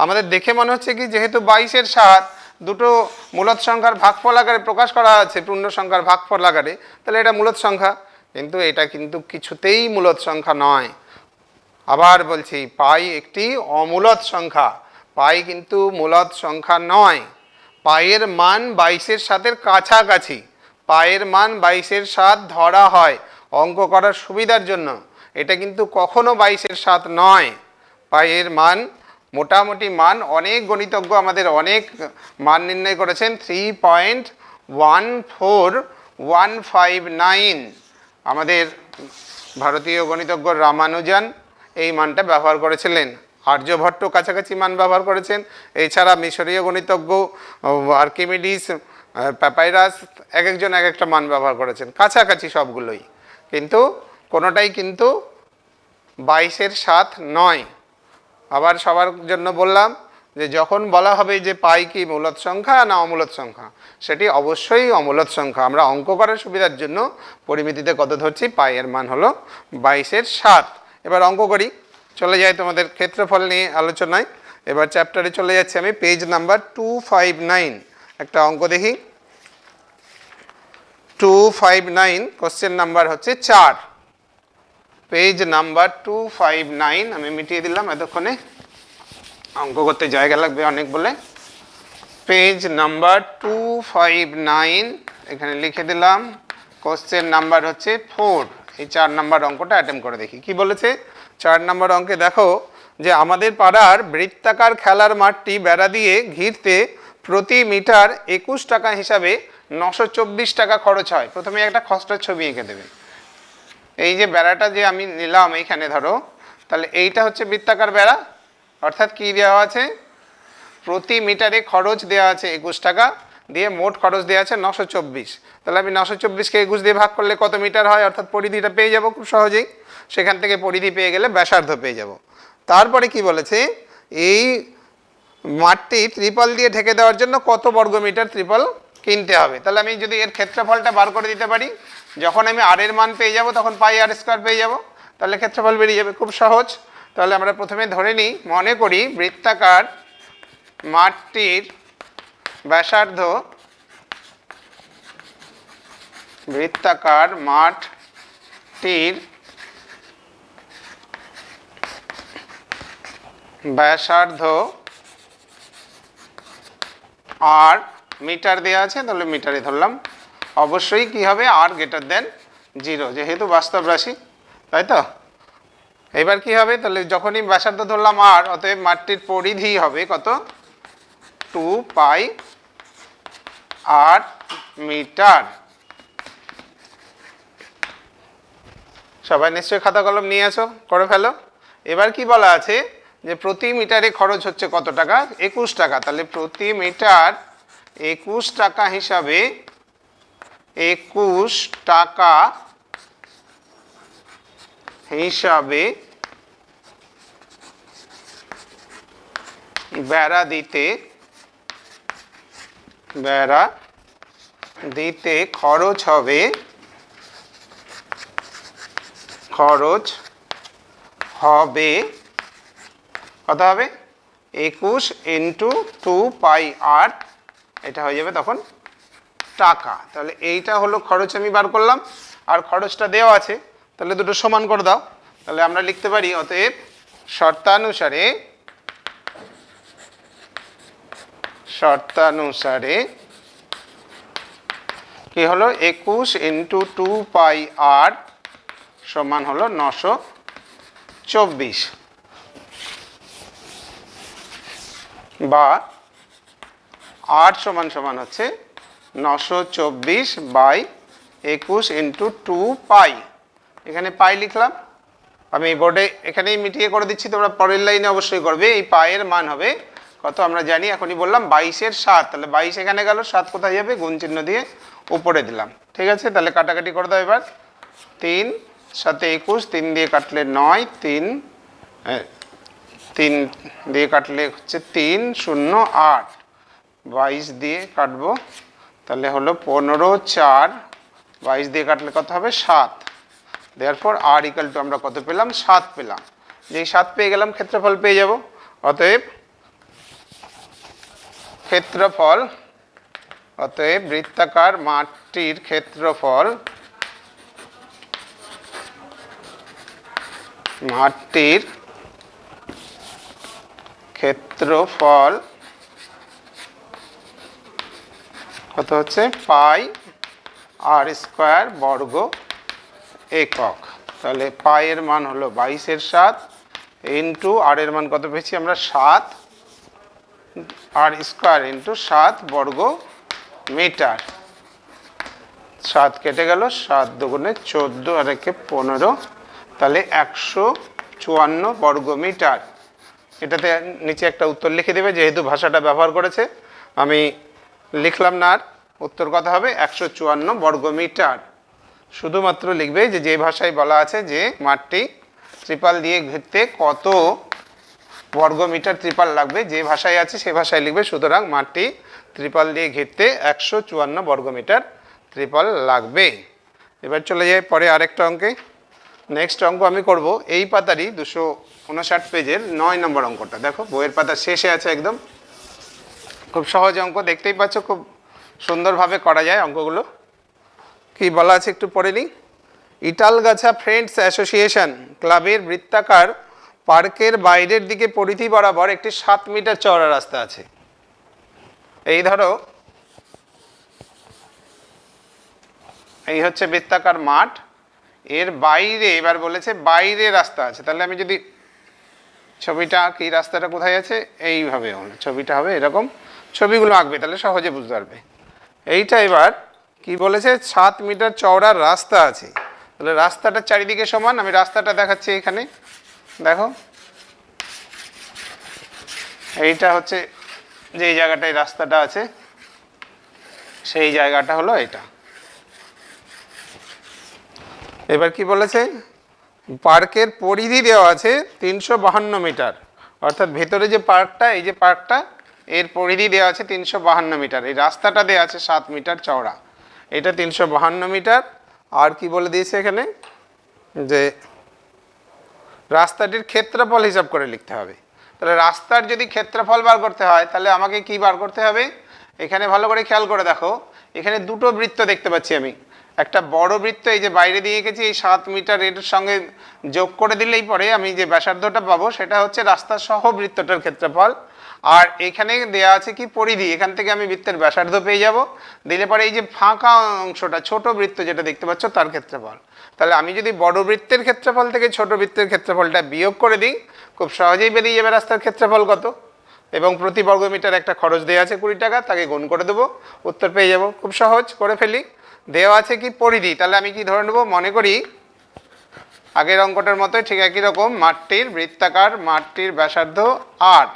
Speaker 2: আমাদের দেখে মনে হচ্ছে কি যেহেতু 22/7 দুটো মূলদ সংখ্যার ভাগফল আকারে প্রকাশ করা আছে, পূর্ণ সংখ্যার ভাগফল আকারে, তাহলে এটা মূলদ সংখ্যা। কিন্তু এটা কিন্তু কিছুতেই মূলদ সংখ্যা নয়। আবার বলছি, পাই একটি অমূলদ সংখ্যা, পাই কিন্তু মূলদ সংখ্যা নয়। পাইয়ের মান 22-এর সাতের কাছাকাছি, পাইয়ের মান 22-এর সাত ধরা হয় অঙ্ক করার সুবিধার জন্য। এটা কিন্তু কখনো 22-এর সাত নয়। পাইয়ের মান মোটামুটি মান, অনেক গণিতজ্ঞ আমাদের অনেক মান নির্ণয় করেছেন। 3.14159 আমাদের ভারতীয় গণিতজ্ঞ রামানুজান এই মানটা ব্যবহার করেছিলেন। আর্যভট্ট কাছাকাছি মান ব্যবহার করেছেন। এছাড়া মিশরীয় গণিতজ্ঞ আর্কিমিডিস, প্যাপাইরাস এক একজন এক একটা মান ব্যবহার করেছেন, কাছাকাছি সবগুলোই, কিন্তু কোনোটাই কিন্তু 22-এর সাত নয়। আবার সবার জন্য বললাম যে যখন বলা হবে যে পাই কি মূলদ সংখ্যা না অমূলদ সংখ্যা, সেটি অবশ্যই অমূলদ সংখ্যা। আমরা অঙ্ক করার সুবিধার জন্য পরিমিতিতে কত ধরছি, পাইয়ের মান হলো 22-এর সাত। এবার অঙ্ক করি, চলে যাই তোমাদের ক্ষেত্রফল নিয়ে আলোচনায়। এবার চ্যাপ্টারে চলে যাচ্ছি আমি, পেজ নাম্বার 259। একটা অঙ্ক দেখি, 259, কোশ্চেন নাম্বার হচ্ছে 4, পেজ নাম্বার 259। আমি মিটিয়ে দিলাম, এতক্ষণে অঙ্ক করতে জায়গা লাগবে অনেক বলে। পেজ নাম্বার 259, এখানে লিখে দিলাম। কোশ্চেন নাম্বার হচ্ছে 4। এই 4 নাম্বার অঙ্কটা অ্যাটেম্প করে দেখি কি বলেছে। 4 নাম্বার অঙ্কে দেখো যে আমাদের পাড়ার বৃত্তাকার খেলার মাঠটি বেড়া দিয়ে ঘিরতে প্রতি মিটার 21 টাকা হিসাবে 924 টাকা খরচ হয়। প্রথমে একটা খসড়ার ছবি এঁকে দেবে। এই যে বেড়াটা যে আমি নিলাম এইখানে ধরো, তাহলে এইটা হচ্ছে বৃত্তাকার বেড়া, অর্থাৎ কি দেওয়া আছে, প্রতি মিটারে খরচ দেওয়া আছে 21 টাকা, দিয়ে মোট খরচ দেওয়া আছে 924। তাহলে আমি 924কে 21 দিয়ে ভাগ করলে কত মিটার হয়, অর্থাৎ পরিধিটা পেয়ে যাব খুব সহজেই। সেখান থেকে পরিধি পেয়ে গেলে ব্যাসার্ধ পেয়ে যাব। তারপরে কি বলেছে, এই মাঠটি ত্রিপল দিয়ে ঢেকে দেওয়ার জন্য কত বর্গমিটার ত্রিপল কিনতে হবে। তাহলে আমি যদি এর ক্ষেত্রফলটা বার করে দিতে পারি, যখন আমি আর এর মান পেয়ে যাব তখন পাই আর স্কোয়ার পেয়ে যাব, তাহলে ক্ষেত্রফল বেরিয়ে যাবে, খুব সহজ। তাহলে আমরা প্রথমে ধরে নিই, মনে করি বৃত্তাকার মাঠটির ব্যাসার্ধ, বৃত্তাকার মাঠটির ব্যাসার্ধ আর মিটার দেওয়া আছে, তাহলে মিটারে ধরলাম। অবশ্যই কি হবে, আর গ্রেটার দেন 0, যেহেতু বাস্তব রাশি, তাই তো। এবার কি হবে, তাহলে যখনই ব্যাসার্ধ ধরলাম আর, অতএব মাঠটির পরিধি হবে কত, 2 পাই আর মিটার। সবাই নিশ্চয়ই খাতা কলম নিয়ে আসো, করে ফেলো। এবার কি বলা আছে যে প্রতি মিটারে খরচ হচ্ছে কত টাকা, 21 টাকা। তাহলে প্রতি মিটার 21 টাকা হিসাবে 21 টাকা হিসাবে বেড়া দিতে খরচ হবে কত হবে, 21 × 2 পাই আর, এটা হয়ে যাবে তখন টাকা। তাহলে এইটা হলো খরচ আমি বার করলাম, আর খরচটা দেওয়া আছে, তাহলে দুটো সমান করে দাও। তাহলে আমরা লিখতে পারি, অতএব শর্তানুসারে কি হলো, 21 × 2 পাই আর সমান হলো 924, বা 8 সমান হচ্ছে 924/21 × 2 পাই। এখানে পাই লিখলাম, আমি বোর্ডে এখানেই মিটিয়ে করে দিচ্ছি, তোমরা পরের লাইনে অবশ্যই করবে। এই পায়ের মান হবে কত আমরা জানি, এখনই বললাম 22-এর 7। তাহলে 22 এখানে গেল, 7 কোথায় যাবে, গুণ চিহ্ন দিয়ে উপরে দিলাম, ঠিক আছে। তাহলে কাটাকাটি করে দাও এবার, 3 7 21, 3 দিয়ে কাটলে 9, 3 দিয়ে কাটলে হচ্ছে 3 0 8, 22 দিয়ে কাটবো, তাহলে হলো 15 4, 22 দিয়ে কাটলে কত হবে, 7। দেয়ারপর আর ইকুয়াল টু আমরা কত পেলাম, 7 পেলাম। যেই 7 পেয়ে গেলাম, ক্ষেত্রফল পেয়ে যাব। অতএব বৃত্তাকার মাঠটির ক্ষেত্রফল মাঠটির ক্ষেত্রফল কত হচ্ছে পাই আর স্কোয়ার বর্গ একক। তাহলে পাই এর মান হলো 22/7 ইন্টু আর এর মান কত পেয়েছি আমরা 7 আর স্কোয়ার ইন্টু 7 বর্গ মিটার। 7 কেটে গেল, 7 দুগুণে 14 আর একে 15, তাহলে 154 বর্গ মিটার। এটাতে নিচে একটা উত্তর লিখে দেবে, যেহেতু ভাষাটা ব্যবহার করেছে আমি লিখলাম না, আর উত্তর কথা হবে 154 বর্গ মিটার। শুধুমাত্র লিখবে যে ভাষায় বলা আছে যে মাঠটি ত্রিপাল দিয়ে ঘিরতে কত বর্গ মিটার ত্রিপাল লাগবে, যে ভাষায় আছে সে ভাষায় লিখবে। সুতরাং মাঠটি ত্রিপাল দিয়ে ঘিরতে 154 বর্গ মিটার ত্রিপাল লাগবে। এবার চলে যাই পরে আরেকটা অঙ্কে। নেক্সট অঙ্ক আমি করব এই পাতারই 259 পেজের 9 নম্বর অঙ্কটা। দেখো বইয়ের পাতা শেষে আছে একদম, খুব সহজ অঙ্ক, দেখতেই পাচ্ছ খুব সুন্দরভাবে করা যায় অঙ্কগুলো। কি বলা আছে একটু পড়ে নিই। ইটালগাছা ফ্রেন্ডস অ্যাসোসিয়েশন ক্লাবের বৃত্তাকার পার্কের বাইরের দিকে পরিধি বরাবর একটি 7 মিটার চওড়া রাস্তা আছে। এই ধরো এই হচ্ছে বৃত্তাকার মাঠ, এর বাইরে এবার বলেছে বাইরে রাস্তা আছে। তাহলে আমি যদি ছবিটা কি, রাস্তাটা কোথায় আছে, এইভাবে ছবিটা হবে এরকম, ছবিগুলো আঁকবে তাহলে সহজে বুঝতে পারবে। এইটা এবার কি বলেছে 7 মিটার চওড়া রাস্তা আছে। তাহলে রাস্তাটা চারিদিকে সমান, আমি রাস্তাটা দেখাচ্ছি এখানে দেখো। এইটা হচ্ছে যেই জায়গাটায় রাস্তাটা আছে সেই জায়গাটা হলো এটা। এবার কি বলেছে পার্কের পরিধি দেওয়া আছে 352 মিটার, অর্থাৎ ভেতরে যে পার্কটা, এই যে পার্কটা, এর পরিধি দেওয়া আছে 352 মিটার। এই রাস্তাটা দেওয়া আছে 7 মিটার চওড়া, এটা 352 মিটার। আর কি বলে দিয়েছে এখানে যে রাস্তাটির ক্ষেত্রফল হিসাব করে লিখতে হবে। তাহলে রাস্তার যদি ক্ষেত্রফল বার করতে হয় তাহলে আমাকে কি বার করতে হবে, এখানে ভালো করে খেয়াল করে দেখো, এখানে দুটো বৃত্ত দেখতে পাচ্ছি আমি। একটা বড় বৃত্ত এই যে বাইরে দিয়ে গেছি, এই 7 মিটার এর সঙ্গে যোগ করে দিলেই পরে আমি যে ব্যাসার্ধটা পাবো সেটা হচ্ছে রাস্তা সহ বৃত্তটার ক্ষেত্রফল। আর এখানে দেয়া আছে কি পরিধি, এখান থেকে আমি বৃত্তের ব্যাসার্ধ পেয়ে যাব, দিলে পরে এই যে ফাঁকা অংশটা ছোট বৃত্ত যেটা দেখতে পাচ্ছ তার ক্ষেত্রফল। তাহলে আমি যদি বড় বৃত্তের ক্ষেত্রফল থেকে ছোট বৃত্তের ক্ষেত্রফলটা বিয়োগ করে দিই, খুব সহজেই বেরিয়ে যাবে রাস্তার ক্ষেত্রফল কত। এবং প্রতি বর্গমিটার একটা খরচ দেওয়া আছে 20 টাকা, তাকে গুণ করে দেবো, উত্তর পেয়ে যাব। খুব সহজ করে ফেলি। দেওয়া আছে কি পরিধি, তাহলে আমি কি ধরে নেবো, মনে করি আগের অঙ্কটার মতোই ঠিক একই রকম, মাঠটির বৃত্তাকার মাঠটির ব্যাসার্ধ আর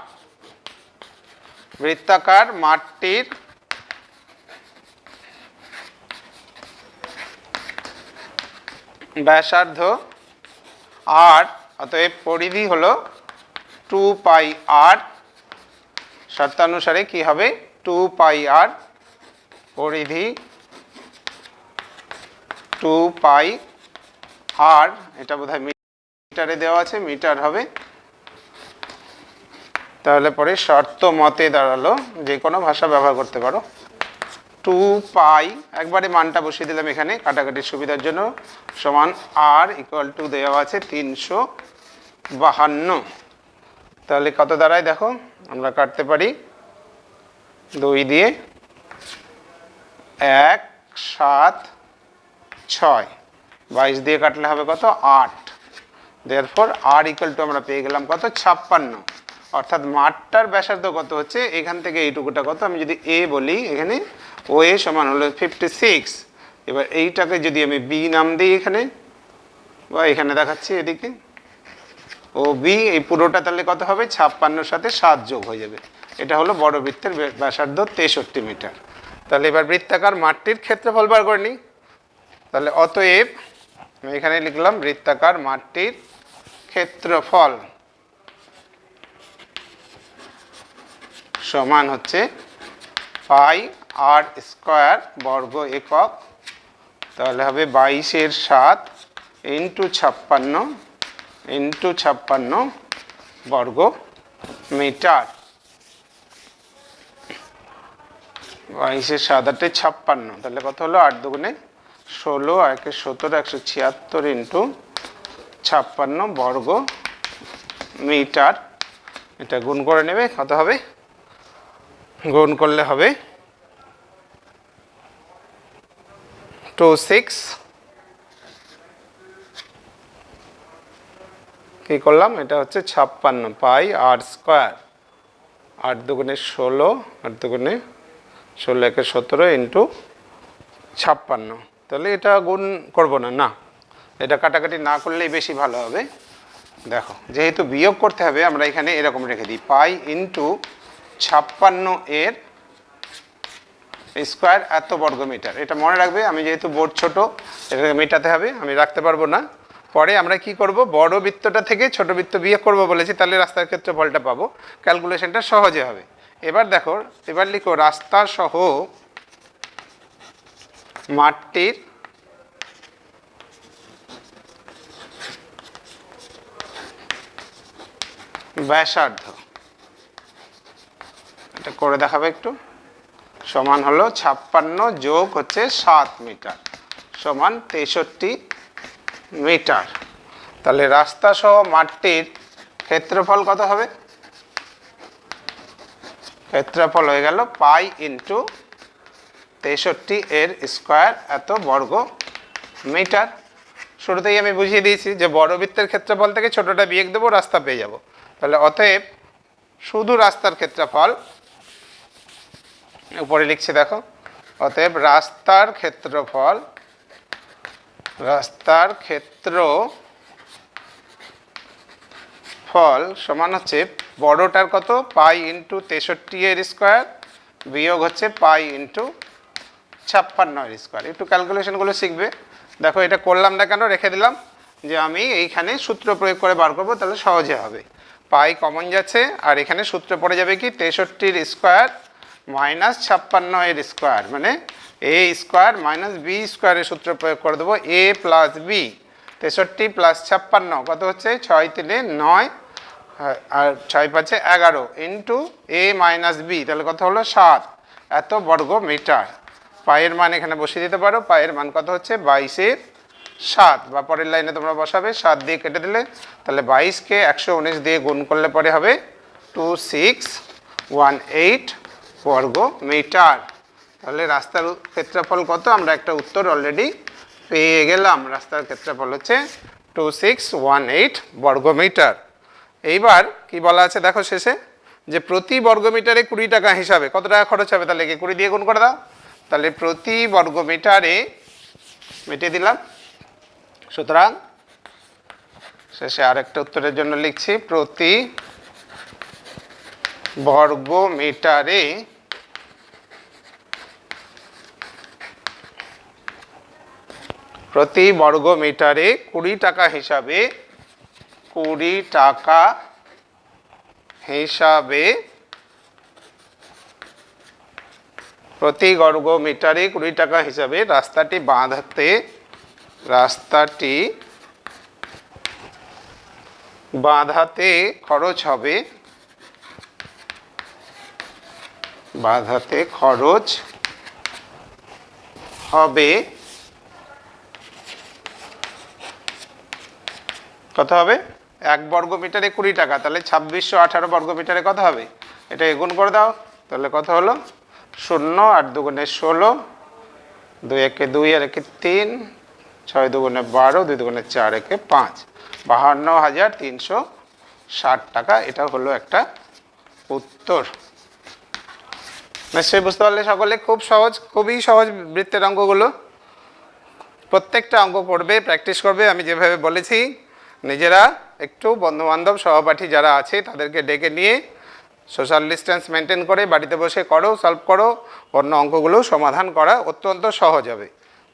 Speaker 2: বৃত্তাকার মাঠটির ব্যাসার্ধ আর, অতএব পরিধি হলো 2πr। শর্তানুসারে কি হবে 2πr, পরিধি 2πr, এটা বোধহয় মিটারে দেওয়া আছে, মিটার হবে। তাহলে পরে শর্ত মতে দাঁড়ালো, যে কোনো ভাষা ব্যবহার করতে পারো, 2π একবারে মানটা বসিয়ে দিলাম এখানে কাটাকাটির সুবিধার জন্য, সমান r ইকুয়াল টু দেওয়া আছে 352। তাহলে কত দাঁড়ায় দেখো, আমরা কাটতে পারি 2 দিয়ে 1 7 6, 22 দিয়ে কাটলে হবে কত 8। দেয়ারফর r ইকুয়াল টু আমরা পেয়ে গেলাম কত 56। অর্থাৎ মাঠটার ব্যাসার্ধ কত হচ্ছে, এখান থেকে এইটুকুটা কত, আমি যদি a বলি এখানে, ও এ সমান হলো 56। এবার এইটাকে যদি আমি b নাম দিই এখানে, বা এখানে দেখাচ্ছি এদিকে ও b, এই পুরোটা তাহলে কত হবে 56 সাথে 7 যোগ হয়ে যাবে। এটা হলো বড় বৃত্তের ব্যাসার্ধ 63 মিটার। তাহলে এবার বৃত্তাকার মাঠটির ক্ষেত্রফল বার করে নিই। তাহলে অতএব আমি এখানে লিখলাম বৃত্তাকার মাঠটির ক্ষেত্রফল সমান হচ্ছে πr স্কয়ার বর্গ একক। তাহলে হবে 22/7 ইন্টু 56 বর্গ মিটার। 22/7 56, তাহলে কত হলো 8 দুগুণে 16, আর 1 17, 176 ইন্টু 56 বর্গ মিটার। এটা গুণ করে নেবে, কত হবে? গুণ করলে হবে 26, কি করলাম, এটা হচ্ছে 56 পাই আর স্কোয়ার, 8 দুগুণে 16, 8 দুগুণে 16 একে 17 ইন্টু 56। তাহলে এটা গুণ করব না, না এটা কাটাকাটি না করলেই বেশি ভালো হবে। দেখো যেহেতু বিয়োগ করতে হবে, আমরা এখানে এরকম রেখে দিই, পাই ইন্টু 56 এর স্কোয়ার এত বর্গ মিটার। এটা মনে রাখবে, আমি যেহেতু বোর্ড ছোট, এটাকে মেটাতে হবে, আমি রাখতে পারবো না। পরে আমরা কি করব, বড় বৃত্তটা থেকে ছোট বৃত্ত বিয়োগ করব বলেছি, তাহলে রাস্তার ক্ষেত্রফলটা পাবো, ক্যালকুলেশনটা সহজে হবে। এবার দেখো, এবার লিখো রাস্তা সহ মাঠটির ব্যাসার্ধ, এটা করে দেখাবে একটু, সমান হলো 56 যোগ হচ্ছে 7 মিটার সমান 63 মিটার। তাহলে রাস্তা সহ মাঠটির ক্ষেত্রফল কত হবে? ক্ষেত্রফল হয়ে গেল পাই ইন্টু 63 এর স্কোয়ার এত বর্গ মিটার। শুরুতেই আমি বুঝিয়ে দিয়েছি যে বড় বৃত্তের ক্ষেত্রফল থেকে ছোটটা বিয়োগ দেবো, রাস্তা পেয়ে যাব। তাহলে অতএব শুধু রাস্তার ক্ষেত্রফল উপরে লিখছি, দেখো, অতএব রাস্তার ক্ষেত্রফল সমান হচ্ছে বড়টার কত, পাই ইন্টু 63 এর স্কোয়ার বিয়োগ হচ্ছে পাই ইন্টু 56 এর স্কোয়ার। একটু ক্যালকুলেশনগুলো শিখবে। দেখো এটা করলাম না কেন, রেখে দিলাম যে আমি এইখানে সূত্র প্রয়োগ করে বার করবো, তাহলে সহজে হবে। পাই কমন যাচ্ছে, আর এখানে সূত্র পড়ে যাবে কি, 63 স্কোয়ার মাইনাস 56 এর স্কোয়ার, মানে এ স্কোয়ার মাইনাস বি স্কোয়ারের সূত্র প্রয়োগ করে দেবো, এ প্লাস বি, 63 প্লাস 56 কত হচ্ছে, 6 3 9 আর 6 5 11 ইন্টু এ মাইনাস বি, তাহলে কত হলো 7 এত বর্গ মিটার। পায়ের মান এখানে বসিয়ে দিতে পারো, পায়ের মান কত হচ্ছে 22/7, বা পরের লাইনে তোমরা বসাবে 7 দিয়ে কেটে দিলে, তাহলে 22কে 119 দিয়ে গুণ করলে পরে হবে 2618 বর্গ মিটার। তাহলে রাস্তার ক্ষেত্রফল কত, আমরা একটা উত্তর অলরেডি পেয়ে গেলাম। রাস্তার ক্ষেত্রফল হচ্ছে 2618 বর্গ মিটার। এইবার কি বলা আছে দেখো শেষে, যে প্রতি বর্গ মিটারে 20 টাকা হিসাবে কত টাকা খরচ হবে, তাহলে 20 দিয়ে গুণ করে দাও। তাহলে প্রতি বর্গ মিটারে মিটিয়ে দিলাম। সুতরাং শেষে আরেকটা উত্তরের জন্য লিখছি, প্রতি বর্গ মিটারে 20 টাকা হিসাবে 20 টাকা হিসাবে প্রতি বর্গ মিটারে 20 টাকা হিসাবে রাস্তাটি বাঁধাতে খরচ হবে, কত হবে, 1 বর্গ মিটারে 20 টাকা, তাহলে 2618 বর্গ মিটারে কত হবে, এটা গুণ করে দাও। তাহলে কত হলো, 0 8 দুগুণে 16, 2 একে 2 আর একে 3, 6 দুগুণে 12, 2 দুগুণে 4 একে 5, 52,360 টাকা। এটা হলো একটা উত্তর। নিশ্চয়ই বুঝতে পারলে সকলে, খুবই সহজ বৃত্তের অঙ্কগুলো। প্রত্যেকটা অঙ্ক করবে, প্র্যাকটিস করবে, আমি যেভাবে বলেছি। নিজেরা একটু বন্ধুবান্ধব সহপাঠী যারা আছে তাদেরকে ডেকে নিয়ে সোশ্যাল ডিস্টেন্স মেনটেন করে বাড়িতে বসে করো, সলভ করো। অন্য অঙ্কগুলো সমাধান করা অত্যন্ত সহজ হবে,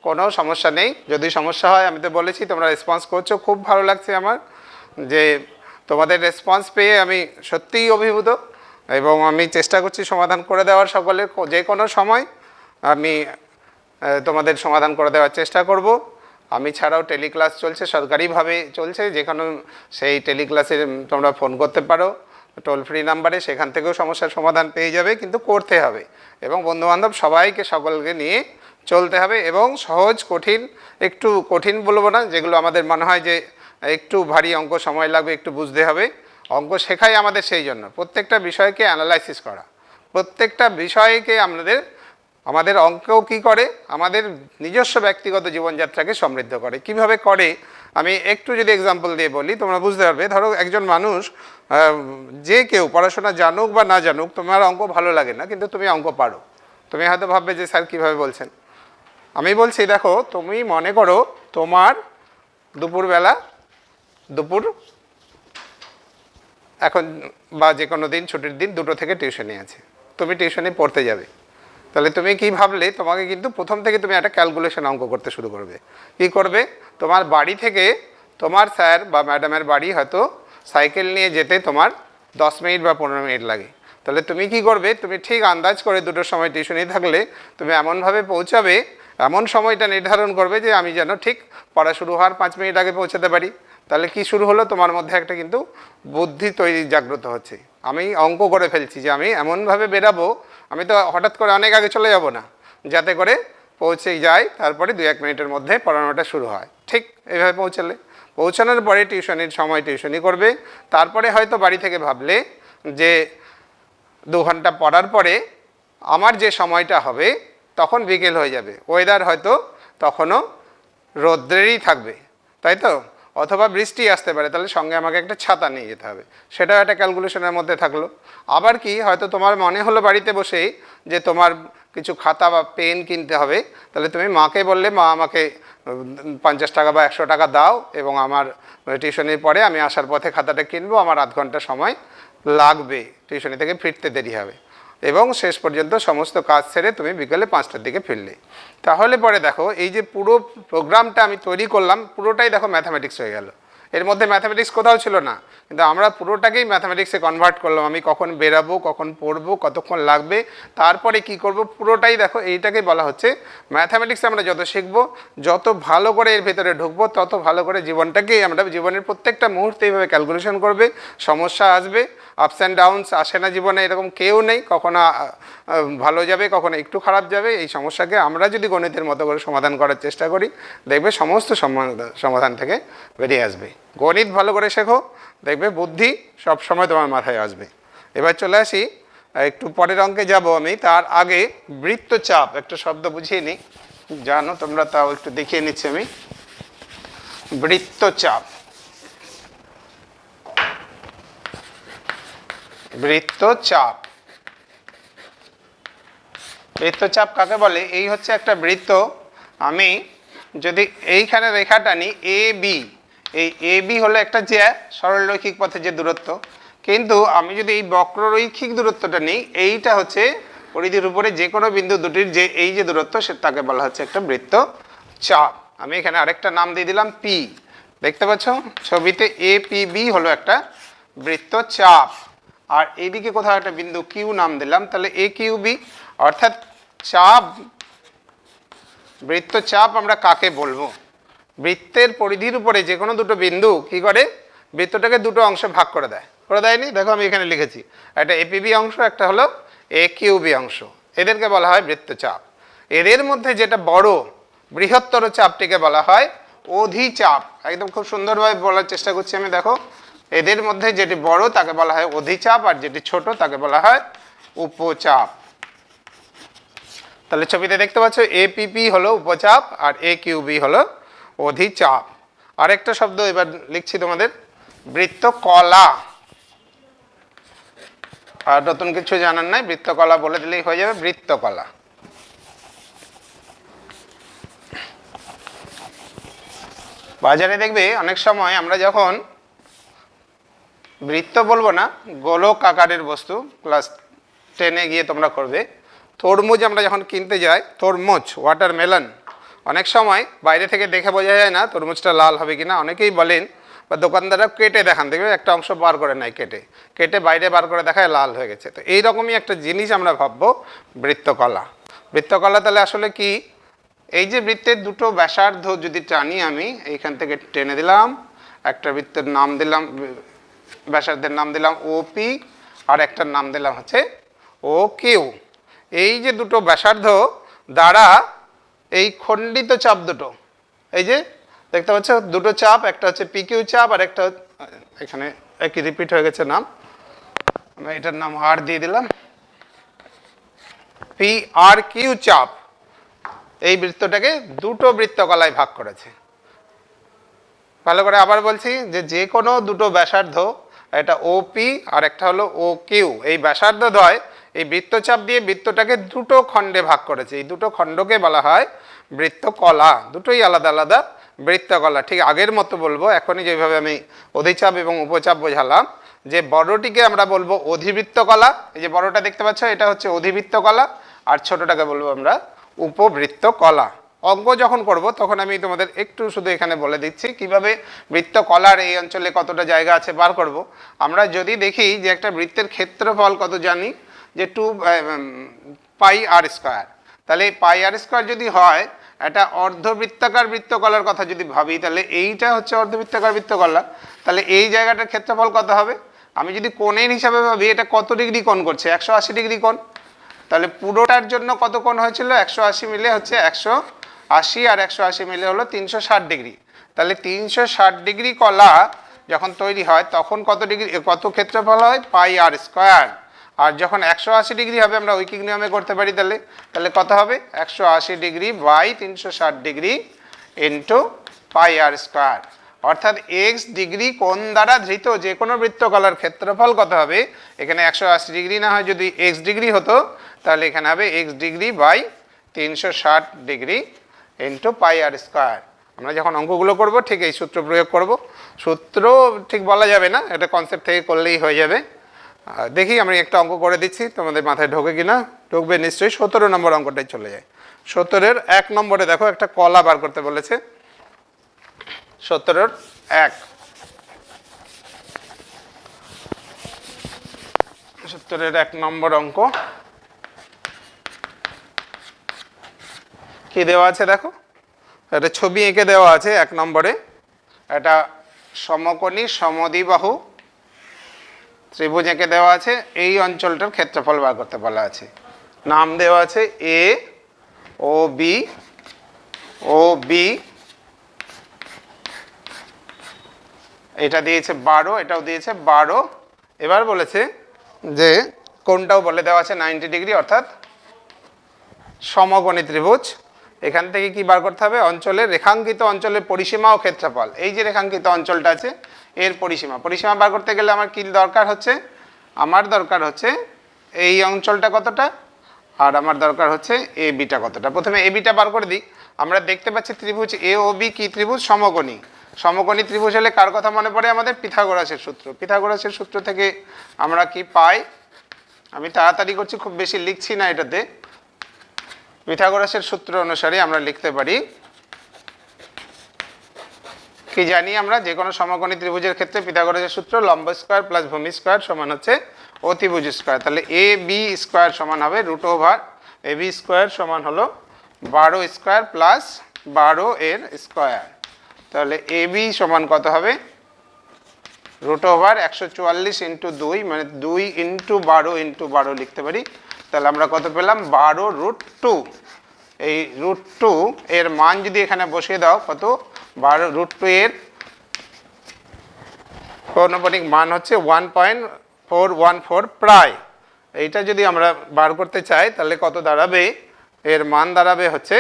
Speaker 2: কোনো সমস্যা নেই। যদি সমস্যা হয়, আমি তো বলেছি তোমরা রেসপন্স করছো, খুব ভালো লাগছে আমার, যে তোমাদের রেসপন্স পেয়ে আমি সত্যিই অভিভূত, এবং আমি চেষ্টা করছি সমাধান করে দেওয়ার, সকলের যে কোনো সময় আমি তোমাদের সমাধান করে দেওয়ার চেষ্টা করব। আমি ছাড়াও টেলিক্লাস চলছে, সরকারিভাবে চলছে, যেখানে সেই টেলিক্লাসে তোমরা ফোন করতে পারো টোল ফ্রি নাম্বারে, সেখান থেকেও সমস্যার সমাধান পেয়ে যাবে, কিন্তু করতে হবে, এবং বন্ধুবান্ধব সকলকে নিয়ে চলতে হবে। এবং সহজ কঠিন, একটু কঠিন বলবো না, যেগুলো আমাদের মনে হয় যে একটু ভারী অঙ্ক সময় লাগবে, একটু বুঝতে হবে। অঙ্ক শেখাই আমাদের সেই জন্য, প্রত্যেকটা বিষয়কে অ্যানালাইসিস করা, প্রত্যেকটা বিষয়কে আমাদের অঙ্কও কী করে, আমাদের নিজস্ব ব্যক্তিগত জীবনযাত্রাকে সমৃদ্ধ করে। কিভাবে করে আমি একটু যদি এক্সাম্পল দিয়ে বলি তোমরা বুঝতে পারবে। ধরো একজন মানুষ, যে কেউ পড়াশোনা জানুক বা না জানুক, তোমার অঙ্ক ভালো লাগে না কিন্তু তুমি অঙ্ক পারো। তুমি হয়তো ভাববে যে স্যার কীভাবে বলছেন। আমি বলছি দেখো, তুমি মনে করো তোমার দুপুর এখন বা যে কোনো দিন ছুটির দিন 2টো থেকে টিউশনি আছে, তুমি টিউশনি পড়তে যাবে। তাহলে তুমি কি ভাবলে, তোমাকে কিন্তু প্রথম থেকে তুমি একটা ক্যালকুলেশন অঙ্ক করতে শুরু করবে। কি করবে, তোমার বাড়ি থেকে তোমার স্যার বা ম্যাডামের বাড়ি হয়তো সাইকেল নিয়ে যেতে তোমার 10 মিনিট বা 15 মিনিট লাগে। তাহলে তুমি কি করবে, তুমি ঠিক আন্দাজ করে 2টোর সময় টিউশনি থাকলে তুমি এমনভাবে পৌঁছাবে, এমন সময়টা নির্ধারণ করবে যে আমি যেন ঠিক পড়া শুরু হওয়ার 5 মিনিট আগে পৌঁছাতে পারি। তাহলে কি শুরু হলো, তোমার মধ্যে একটা কিন্তু বুদ্ধি তৈরি জাগ্রত হচ্ছে। আমি অঙ্ক করে ফেলছি যে আমি এমনভাবে বেরাবো, আমি তো হঠাৎ করে অনেক আগে চলে যাব না, যাতে করে পৌঁছেই যায়, তারপরে 2-1 মিনিটের মধ্যে পড়ানোটা শুরু হয়। ঠিক এইভাবে পৌঁছানোর পরে টিউশনির সময় টিউশনি করবে। তারপরে হয়তো বাড়ি থেকে ভাবলে যে 2 ঘন্টা পড়ার পরে আমার যে সময়টা হবে তখন বিকেল হয়ে যাবে, ওয়েদার হয়তো তখনও রৌদ্রেরই থাকবে, তাই তো, অথবা বৃষ্টি আসতে পারে, তাহলে সঙ্গে আমাকে একটা ছাতা নিয়ে যেতে হবে, সেটাও একটা ক্যালকুলেশনের মধ্যে থাকলো। আবার কি, হয়তো তোমার মনে হলো বাড়িতে বসেই যে তোমার কিছু খাতা বা পেন কিনতে হবে, তাহলে তুমি মাকে বললে মা আমাকে 50 টাকা বা 100 টাকা দাও এবং আমার টিউশনির পরে আমি আসার পথে খাতাটা কিনবো, আমার আধ ঘন্টা সময় লাগবে, টিউশনি থেকে ফিরতে দেরি হবে, এবং শেষ পর্যন্ত সমস্ত কাজ সেরে তুমি বিকেলে 5টার দিকে ফিরলে। তাহলে পরে দেখো, এই যে পুরো প্রোগ্রামটা আমি তৈরি করলাম পুরোটাই দেখো ম্যাথামেটিক্স হয়ে গেল। এর মধ্যে ম্যাথামেটিক্স কোথাও ছিল না, কিন্তু আমরা পুরোটাকেই ম্যাথামেটিক্সে কনভার্ট করলাম। আমি কখন বেরাবো, কখন পড়বো, কতক্ষণ লাগবে, তারপরে কি করব, পুরোটাই দেখো এইটাকেই বলা হচ্ছে ম্যাথামেটিক্স। আমরা যত শিখবো, যত ভালো করে এর ভেতরে ঢুকবো, তত ভালো করে জীবনটাকেই আমরা জীবনের প্রত্যেকটা মুহূর্তে এইভাবে ক্যালকুলেশন করবে। সমস্যা আসবে, আপস অ্যান্ড ডাউনস আসে না জীবনে, এরকম কেউ নেই, কখনো ভালো যাবে, কখনো একটু খারাপ যাবে। এই সমস্যাকে আমরা যদি গণিতের মতো করে সমাধান করার চেষ্টা করি, দেখবে সমস্ত সমাধান থেকে বেরিয়ে আসবে। গণিত ভালো করে শেখো, দেখবে বুদ্ধি সব সময় তোমার মাথায় আসবে। এবার চলে আসি, একটু পরের অঙ্কে যাব আমি, তার আগে বৃত্তচাপ একটা শব্দ বুঝিয়ে নিই, জানো তোমরা, তাও একটু দেখিয়ে নিচ্ছি আমি। বৃত্তচাপ, বৃত্তচাপ, বৃত্তচাপ কাকে বলে? এই হচ্ছে একটা বৃত্ত, আমি যদি এইখানে রেখাটা নিই এ বি, এই এ বি হলো একটা যে সরলরৈখিক পথে যে দূরত্ব, কিন্তু আমি যদি এই বক্ররৈখিক দূরত্বটা নিই, এইটা হচ্ছে পরিধির উপরে যে কোনো বিন্দু দুটির যে এই যে দূরত্ব, সে তাকে বলা হচ্ছে একটা বৃত্তচাপ। আমি এখানে আরেকটা নাম দিয়ে দিলাম পি, দেখতে পাচ্ছ ছবিতে, এ পি বি হলো একটা বৃত্তচাপ। আর এইদিকে কোথাও একটা বিন্দু কিউ নাম দিলাম, তাহলে এ কিউ বি, অর্থাৎ চাপ, বৃত্তচাপ আমরা কাকে বলবো? বৃত্তের পরিধির উপরে যে কোনো দুটো বিন্দু কি করে, বৃত্তটাকে দুটো অংশে ভাগ করে দেয়, করে দেয়নি? দেখো আমি এখানে লিখেছি, একটা এপিবি অংশ, একটা হলো এ কিউবি অংশ, এদেরকে বলা হয় বৃত্তচাপ। এদের মধ্যে যেটা বড় বৃহত্তর চাপটিকে বলা হয় অধিচাপ। একদম খুব সুন্দরভাবে বলার চেষ্টা করছি আমি, দেখো এদের মধ্যে যেটি বড় তাকে বলা হয় অধিচাপ, আর যেটি ছোট তাকে বলা হয় উপচাপ। তাহলে ছবিতে দেখতে পাচ্ছ এপিপি হলো উপচাপ আর এ কিউবি হলো অধিচাপ। আরেকটা শব্দ এবার লিখছি তোমাদের, বৃত্তকলা। আর নতুন কিছু জানার নাই, বৃত্তকলা বলে দিলেই হয়ে যাবে, বৃত্তকলা। বাজারে দেখবে অনেক সময় আমরা যখন বৃত্ত বলবো না, গোলক আকারের বস্তু, ক্লাস 10-এ গিয়ে তোমরা করবে, তরমুজ আমরা যখন কিনতে যাই, তরমুজ, ওয়াটারমেলন, অনেক সময় বাইরে থেকে দেখে বোঝা যায় না তরমুজটা লাল হবে কিনা, অনেকেই বলেন, বা দোকানদাররা কেটে দেখান, দেখবে একটা অংশ বার করে নেয়, কেটে বাইরে বার করে দেখায় লাল হয়ে গেছে। তো এইরকমই একটা জিনিস আমরা ভাববো বৃত্তকলা। বৃত্তকলা তাহলে আসলে কি, এই যে বৃত্তের দুটো ব্যাসার্ধ যদি টানি আমি, এইখান থেকে টেনে দিলাম, একটা বৃত্তের নাম দিলাম, ব্যাসার্ধের নাম দিলাম ওপি, আর একটার নাম দিলাম হচ্ছে ও কিউ। এই যে দুটো ব্যাসার্ধ দ্বারা এই খণ্ডিত চাপ দুটো, এই যে দেখতে পাচ্ছ দুটো চাপ, একটা হচ্ছে পি কিউ চাপ আর একটা এখানে একই রিপিট হয়ে গেছে নাম, আমরা এটার নাম আর দিয়ে দিলাম। পি আর কিউ চাপ এই বৃত্তটাকে দুটো বৃত্তকলায় ভাগ করেছে। ভালো করে আবার বলছি যে কোনো দুটো ব্যাসার্ধ, এটা ওপি আর একটা হলো ও কিউ, এই ব্যাসার্ধদ্বয় এই বৃত্তচাপ দিয়ে বৃত্তটাকে দুটো খণ্ডে ভাগ করেছে। এই দুটো খণ্ডকে বলা হয় বৃত্তকলা, দুটোই আলাদা আলাদা বৃত্তকলা। ঠিক আগের মতো বলবো, এখনই যেভাবে আমি অধিচাপ এবং উপচাপ বোঝালাম, যে বড়টিকে আমরা বলবো অধিবৃত্তকলা, এই যে বড়টা দেখতে পাচ্ছ এটা হচ্ছে অধিবৃত্তকলা, আর ছোটটাকে বলবো আমরা উপবৃত্তকলা। অঙ্ক যখন করব তখন আমি তোমাদের একটু শুধু এখানে বলে দিচ্ছি কিভাবে বৃত্তকলার এই অঞ্চলে কতটা জায়গা আছে বার করব। আমরা যদি দেখি যে একটা বৃত্তের ক্ষেত্রফল কত জানি, যে 2 পাই আর স্কোয়ার, তাহলে এই পাই আর স্কোয়ার যদি হয়, একটা অর্ধবৃত্তাকার বৃত্তকলার কথা যদি ভাবি, তাহলে এইটা হচ্ছে অর্ধবৃত্তাকার বৃত্তকলা, তাহলে এই জায়গাটার ক্ষেত্রফল কত হবে? আমি যদি কোণের হিসাবে ভাবি, এটা কত ডিগ্রি কোণ করছে? 180 ডিগ্রি কোণ। তাহলে পুরোটার জন্য কত কোণ হয়েছিল? 180 মিলে হচ্ছে 180, আর 180 মিলে হলো 360 ডিগ্রি। তাহলে 360 ডিগ্রি কলা যখন তৈরি হয় তখন কত ডিগ্রি, কত ক্ষেত্রফল হয়? পাই আর স্কোয়ার। আর যখন 180 ডিগ্রি হবে, আমরা ঐকিক নিয়মে করতে পারি, তাহলে কত হবে? 180 degree by 360 degree into pi r square. অর্থাৎ এক্স ডিগ্রি কোণ দ্বারা ধৃত যে কোনো বৃত্তকলার ক্ষেত্রফল কত হবে? এখানে 180 ডিগ্রি না হয় যদি এক্স ডিগ্রি হতো, তাহলে এখানে হবে x degree by 360 degree into pi r square. আমরা যখন অঙ্কগুলো করব ঠিক এই সূত্র প্রয়োগ করব। সূত্র ঠিক বলা যাবে না, এটা কনসেপ্ট থেকে করলেই হয়ে যাবে। দেখি আমি একটা অঙ্ক করে দিচ্ছি, তোমাদের মাথায় ঢোকে কিনা। ঢুকবে নিশ্চয়ই। 17 নম্বর অঙ্কটাই চলে যায়। 17-এর 1 নম্বরে দেখো একটা কলা বার করতে বলেছে। 17-এর 1, 17-এর 1 নম্বর অঙ্ক কি দেওয়া আছে দেখো, একটা ছবি এঁকে দেওয়া আছে 1 নম্বরে। একটা সমকোণী সমদ্বিবাহু ত্রিভুজ এঁকে দেওয়া আছে, এই অঞ্চলটার ক্ষেত্রফল বার করতে বলা আছে। নাম দেওয়া আছে এ ও বি, ও বি, এটা দিয়েছে 12, এটাও দিয়েছে 12। এবার বলেছে যে কোনটাও বলে দেওয়া আছে 90 ডিগ্রি, অর্থাৎ সমকোণী ত্রিভুজ। এখান থেকে কি বার করতে হবে? অঞ্চলের রেখাঙ্কিত অঞ্চলের পরিসীমা ও ক্ষেত্রফল। এই যে রেখাঙ্কিত অঞ্চলটা আছে এর পরিসীমা, পরিসীমা বার করতে গেলে আমার কি দরকার হচ্ছে? আমার দরকার হচ্ছে এই অঞ্চলটা কতটা, আর আমার দরকার হচ্ছে এ বিটা কতটা। প্রথমে এ বিটা বার করে দিই। আমরা দেখতে পাচ্ছি ত্রিভুজ এ ও বি কি ত্রিভুজ? সমকোণী। সমকোণী ত্রিভুজ হলে কার কথা মনে পড়ে আমাদের? পিথাগোরাসের সূত্র। পিথাগোরাসের সূত্র থেকে আমরা কি পাই? আমি তাড়াতাড়ি করছি, খুব বেশি লিখছি না এটাতে। পিথাগোরাসের সূত্র অনুসারে আমরা লিখতে পারি, কি জানি আমরা? যে কোনো সমকোণী ত্রিভুজের ক্ষেত্রে পিথাগোরাসের সূত্র লম্ব স্কোয়ার প্লাস ভূমি স্কোয়ার সমান হচ্ছে অতিভুজ স্কোয়ার। তাহলে এ বি স্কোয়ার সমান হবে root over A B square সমান হলো 12 স্কোয়ার প্লাস 12 এর স্কোয়ার। তাহলে এ বি সমান কত হবে? রুট ওভার 144 ইন্টু 2, মানে 2 ইন্টু 12 ইন্টু 12 লিখতে পারি। তাহলে আমরা কত পেলাম? 12 রুট 2। এই রুট 2 এর মান যদি এখানে বসিয়ে দাও, কত? 12 রুট 2 এর পৌনঃপুনিক মান হচ্ছে 1.414 প্রায়। এইটা যদি আমরা বার করতে চাই তাহলে কত দাঁড়াবে? এর মান দাঁড়াবে হচ্ছে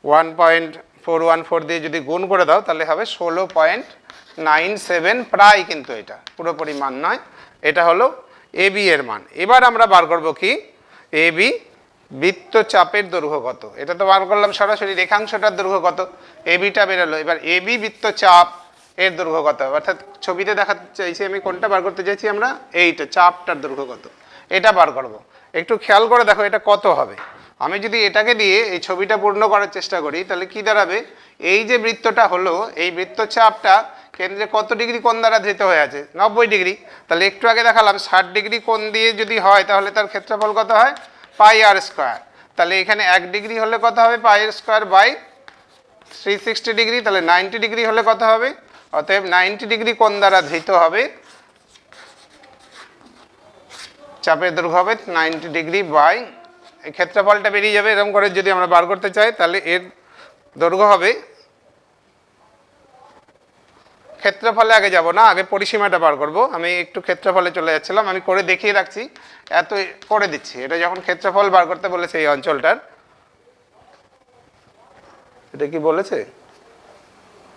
Speaker 2: 1.414 দিয়ে যদি গুণ করে দাও তাহলে হবে 16.97 প্রায়, কিন্তু এটা পুরোপুরি মান নয়। এটা হলো এ বি এর মান। এবার আমরা বার করব কি? এ বি বৃত্তচাপের দৈর্ঘ্য কত? এটা তো বার করলাম সরাসরি, রেখাংশটার দৈর্ঘ্য কত? এ বিটা বেরোলো। এবার এ বি বৃত্তচাপ এর দৈর্ঘ্য কত? অর্থাৎ ছবিতে দেখাতে চাইছি আমি, কোনটা বার করতে চাইছি আমরা? এইটা, চাপটার দৈর্ঘ্য কত, এটা বার করব। একটু খেয়াল করে দেখো এটা কত হবে। আমি যদি এটাকে দিয়ে এই ছবিটা পূর্ণ করার চেষ্টা করি তাহলে কি দাঁড়াবে? এই যে বৃত্তটা হলো, এই বৃত্তচাপটা কেন্দ্রে কত ডিগ্রি কোণ দ্বারা ধৃত হয়ে আছে? 90 ডিগ্রি। তাহলে একটু আগে দেখালাম 60 ডিগ্রি কোণ দিয়ে যদি হয় তাহলে তার ক্ষেত্রফল কত হয়? পাই আর স্কোয়ার। তাহলে এখানে 1 ডিগ্রি হলে কত হবে? পাই আর স্কোয়ার বাই 360 ডিগ্রি। তাহলে 90 ডিগ্রি হলে কত হবে? অতএব 90 ডিগ্রি কোণ দ্বারা ধৃত হবে চাপের দৈর্ঘ্য হবে 90 ডিগ্রি বাই, এই ক্ষেত্রফলটা বেরিয়ে যাবে এরকম করে। যদি আমরা বার করতে চাই তাহলে এর দৈর্ঘ্য হবে ক্ষেত্রফলে আগে যাব না, আগে পরিসীমাটা বার করব। আমি একটু ক্ষেত্রফলে চলে যাচ্ছিলাম, আমি করে দেখিয়ে রাখছি, এত করে দিচ্ছি। এটা যখন ক্ষেত্রফল বার করতে বলেছে এই অঞ্চলটার, এটা কি বলেছে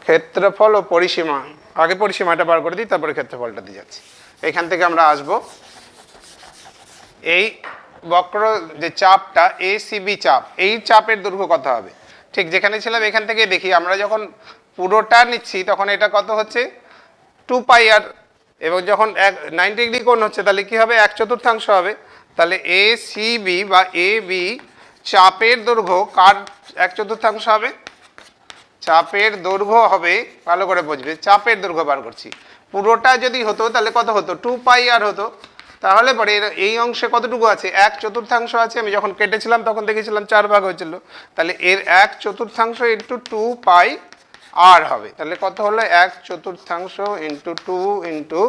Speaker 2: ক্ষেত্রফল ও পরিসীমা, আগে পরিসীমাটা বার করে দিই তারপরে ক্ষেত্রফলটা দিয়ে যাচ্ছি। এখান থেকে আমরা আসব, এই বক্র যে চাপটা এসিবি চাপ, এই চাপের দৈর্ঘ্য কত হবে। ঠিক যেখানে ছিলাম এখান থেকে দেখি, আমরা যখন পুরোটা নিচ্ছি তখন এটা কত হচ্ছে 2πr, এবং যখন 90 ডিগ্রি কোণ হচ্ছে তাহলে কি হবে 1/4 হবে। তাহলে এসিবি বা এবি চাপের দৈর্ঘ্য কার 1/4 হবে, চাপের দৈর্ঘ্য হবে, ভালো করে বুঝবে, চাপের দৈর্ঘ্য বার করছি। পুরোটা যদি হতো তাহলে কত হতো 2πr হতো। তাহলে পরে এই অংশে কতটুকু আছে 1/4 আছে। আমি যখন কেটেছিলাম তখন দেখেছিলাম 4 ভাগ হয়েছিল, তাহলে এর 1/4 ইন্টু 2πr হবে। তাহলে কত হলো 1/4 ইন্টু 2 ইন্টু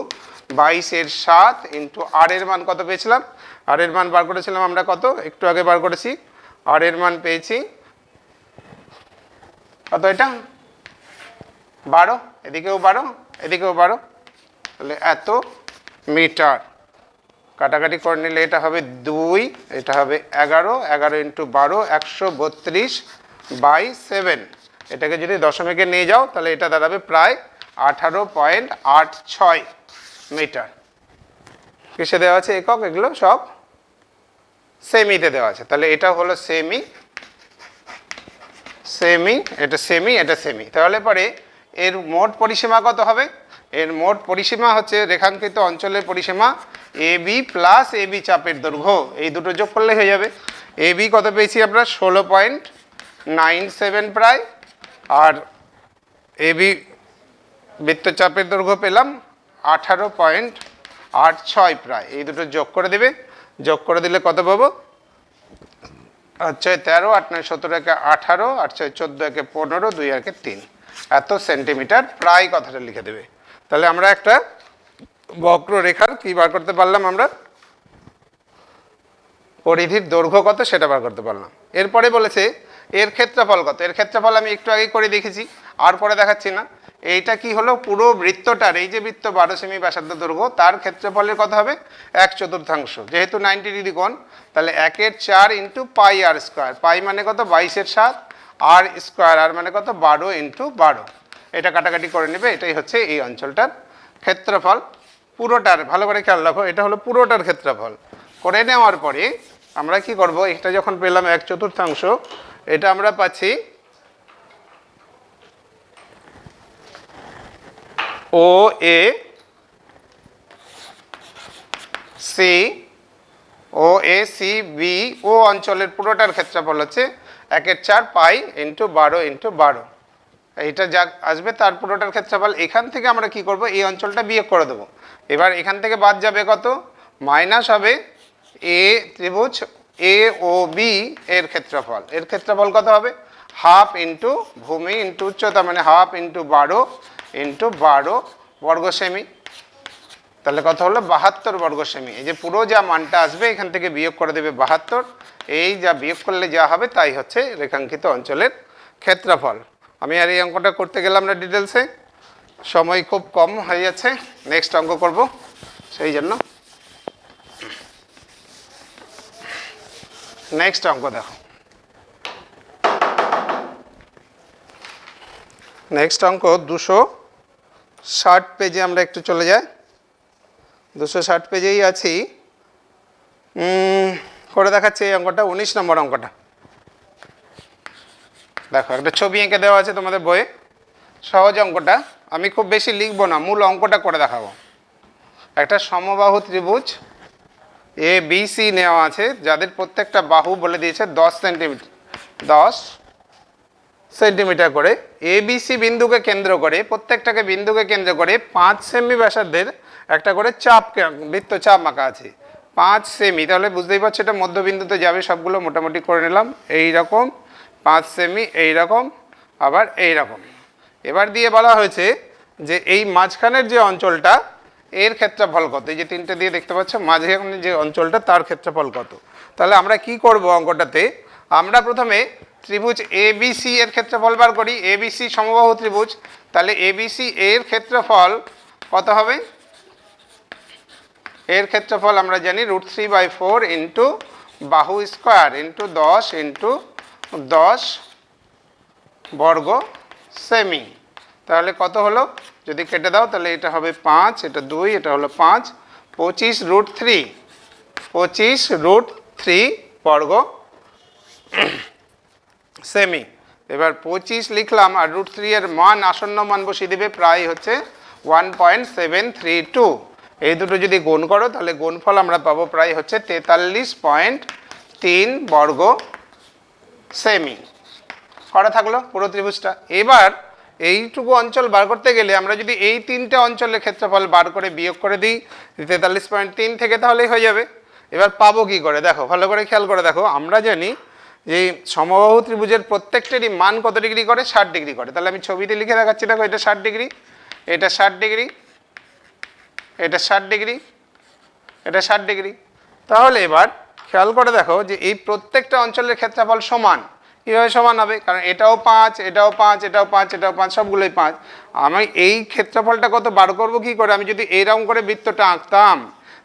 Speaker 2: 22/7 ইন্টু আর এর মান কত পেয়েছিলাম, আর এর মান বার করেছিলাম আমরা কত, একটু আগে বার করেছি, আর এর মান পেয়েছি কত, এটা 12, এদিকেও 12, এদিকেও 12, তাহলে এত মিটার। কাটাকাটি করে নিলে এটা হবে 2, এটা হবে 11, 11 ইন্টু 12 132/7। এটাকে যদি দশমিকে নিয়ে যাও তাহলে এটা দাঁড়াবে প্রায় 18.86 মিটার। কিসে দেওয়া আছে একক, এগুলো সব সেমিতে দেওয়া আছে। তাহলে এটা হলো সেমি, সেমি, এটা সেমি, এটা সেমি। তাহলে পরে এর মোট পরিসীমা কত হবে, এর মোট পরিসীমা হচ্ছে রেখাঙ্কিত অঞ্চলের পরিসীমা এবি প্লাস এবি চাপের দৈর্ঘ্য, এই দুটো যোগ করলে হয়ে যাবে। এবি কত পেয়েছি আমরা 16.97 প্রায়, আর এবি বৃত্তচাপের দৈর্ঘ্য পেলাম 18.86 প্রায়। এই দুটো যোগ করে দেবে, যোগ করে দিলে কত পাবো, 13, 8, 9, 17, 18, 8, 14, 15, 2, 3, এত সেন্টিমিটার প্রায় কথাটা লিখে দেবে। তাহলে আমরা একটা বক্ররেখার কি বার করতে পারলাম, আমরা পরিধির দৈর্ঘ্য কত সেটা বার করতে পারলাম। এরপরে বলেছে এর ক্ষেত্রফল কত, এর ক্ষেত্রফল আমি একটু আগে করে দেখেছি, আর পরে দেখাচ্ছি না। এইটা কি হলো, পুরো বৃত্তটার, এই যে বৃত্ত 12 সেমি ব্যাসার্ধ দৈর্ঘ্য, তার ক্ষেত্রফলের কত হবে 1/4, যেহেতু 90 ডিগ্রি কোণ, তাহলে 1/4 ইন্টু πr স্কোয়ার, পাই মানে কত 22/7, আর স্কোয়ার, আর মানে কত 12 ইন্টু 12। এটা কাটাকাটি করে নেবে, এটাই হচ্ছে এই অঞ্চলটার ক্ষেত্রফল পুরোটার। ভালো করে খেয়াল রাখো, এটা হলো পুরোটার ক্ষেত্রফল। করে নেওয়ার পরে আমরা কি করব, এটা যখন পেলাম 1/4, এটা আমরা পাচ্ছি O A C, O A C B, ও অঞ্চলের পুরোটার ক্ষেত্রফল হচ্ছে 1/4 পাই ইন্টু 12 ইন্টু 12। এইটা যা আসবে তার পুরোটার ক্ষেত্রফল। এখান থেকে আমরা কি করব, এই অঞ্চলটা বিয়োগ করে দেবো। এবার এখান থেকে বাদ যাবে কত, মাইনাস হবে এ ত্রিভুজ এ ও বি এর ক্ষেত্রফল। এর ক্ষেত্রফল কত হবে, হাফ ইন্টু ভূমি ইন্টু উচ্চতা, মানে হাফ ইন্টু 12 ইন্টু 12 বর্গ সেমি। তাহলে কত হলো 72 বর্গ সেমি। এই যে পুরো যা মানটা আসবে এখান থেকে বিয়োগ করে দেবে 72, এই যা বিয়োগ করলে যা হবে তাই হচ্ছে রেখাঙ্কিত অঞ্চলের ক্ষেত্রফল। আমি আর এই অঙ্কটা করতে গেলাম না ডিটেলসে, সময় খুব কম হয়ে যাচ্ছে, নেক্সট অঙ্ক করব, সেই জন্য নেক্সট অঙ্ক দেখো। নেক্সট অঙ্ক 260 পেজে আমরা একটু চলে যাই, 260 পেজেই আছি। করে দেখাচ্ছি এই অঙ্কটা, 19 নম্বর অঙ্কটা। দেখো একটা ছবি এঁকে দেওয়া আছে তোমাদের বইয়ে, সহজ অঙ্কটা, আমি খুব বেশি লিখবো না, মূল অঙ্কটা করে দেখাবো। একটা সমবাহু ত্রিভুজ এ বি সি নেওয়া আছে, যাদের প্রত্যেকটা বাহু বলে দিয়েছে 10 সেন্টিমিটার করে। এ বি সি বিন্দুকে কেন্দ্র করে, প্রত্যেকটাকে বিন্দুকে কেন্দ্র করে 5 সেমি ব্যাসার্ধের একটা করে চাপ, বৃত্তচাপ আঁকা আছে 5 সেমি। তাহলে বুঝতেই পারছো এটা মধ্যবিন্দুতে যাবে, সবগুলো মোটামুটি করে নিলাম। এই রকম 5 সেমি, এই রকম, আবার এই রকম। এবার দিয়ে বলা হয়েছে যে এই মাঝখানের যে অঞ্চলটা, এর ক্ষেত্রফল কত। এই যে তিনটে দিয়ে দেখতে পাচ্ছ, মাঝখানে যে অঞ্চলটা তার ক্ষেত্রফল কত। তাহলে আমরা কি করব অঙ্কটাতে, আমরা প্রথমে ত্রিভুজ এবিসি এর ক্ষেত্রফল বার করি। এবিসি সমবাহু ত্রিভুজ, তাহলে এবিসি এর ক্ষেত্রফল কত হবে? এর ক্ষেত্রফল আমরা জানি √3/4 ইন্টু বাহু স্কোয়ার ইন্টু 10 ইন্টু 10 বর্গ সেমি। তাহলে কত হলো? যদি কেটে দাও তাহলে এটা হবে 5, এটা 2, এটা হলো 5, 25√3, 25√3 বর্গ সেমি। এবার 25 লিখলাম, আর √3 এর মান আসন্ন মান বসিয়ে দেবে, প্রায় হচ্ছে 1.732। এই দুটো যদি গুণ করো তাহলে গুণফল আমরা পাবো প্রায় হচ্ছে 43.3 বর্গ সেমি। করা থাকলো পুরো ত্রিভুজটা। এবার এইটুকু অঞ্চল বার করতে গেলে আমরা যদি এই তিনটে অঞ্চলের ক্ষেত্রফল বার করে বিয়োগ করে দিই 43.3 থেকে, তাহলেই হয়ে যাবে। এবার পাবো কি করে? দেখো, ভালো করে খেয়াল করে দেখো। আমরা জানি যে সমবাহু ত্রিভুজের প্রত্যেকটারই মান কত ডিগ্রি করে? 60 ডিগ্রি করে। তাহলে আমি ছবিতে লিখে দেখাচ্ছি, দেখো এটা 60 ডিগ্রি, এটা 60 ডিগ্রি, এটা 60 ডিগ্রি, এটা 60 ডিগ্রি। তাহলে এবার খেয়াল করে দেখো যে এই প্রত্যেকটা অঞ্চলের ক্ষেত্রফল সমান। কীভাবে সমান হবে? কারণ এটাও 5, এটাও 5, এটাও 5, এটাও 5, সবগুলোই 5। আমি এই ক্ষেত্রফলটা কত বার করবো কী করে? আমি যদি এইরকম করে বৃত্তটা আঁকতাম,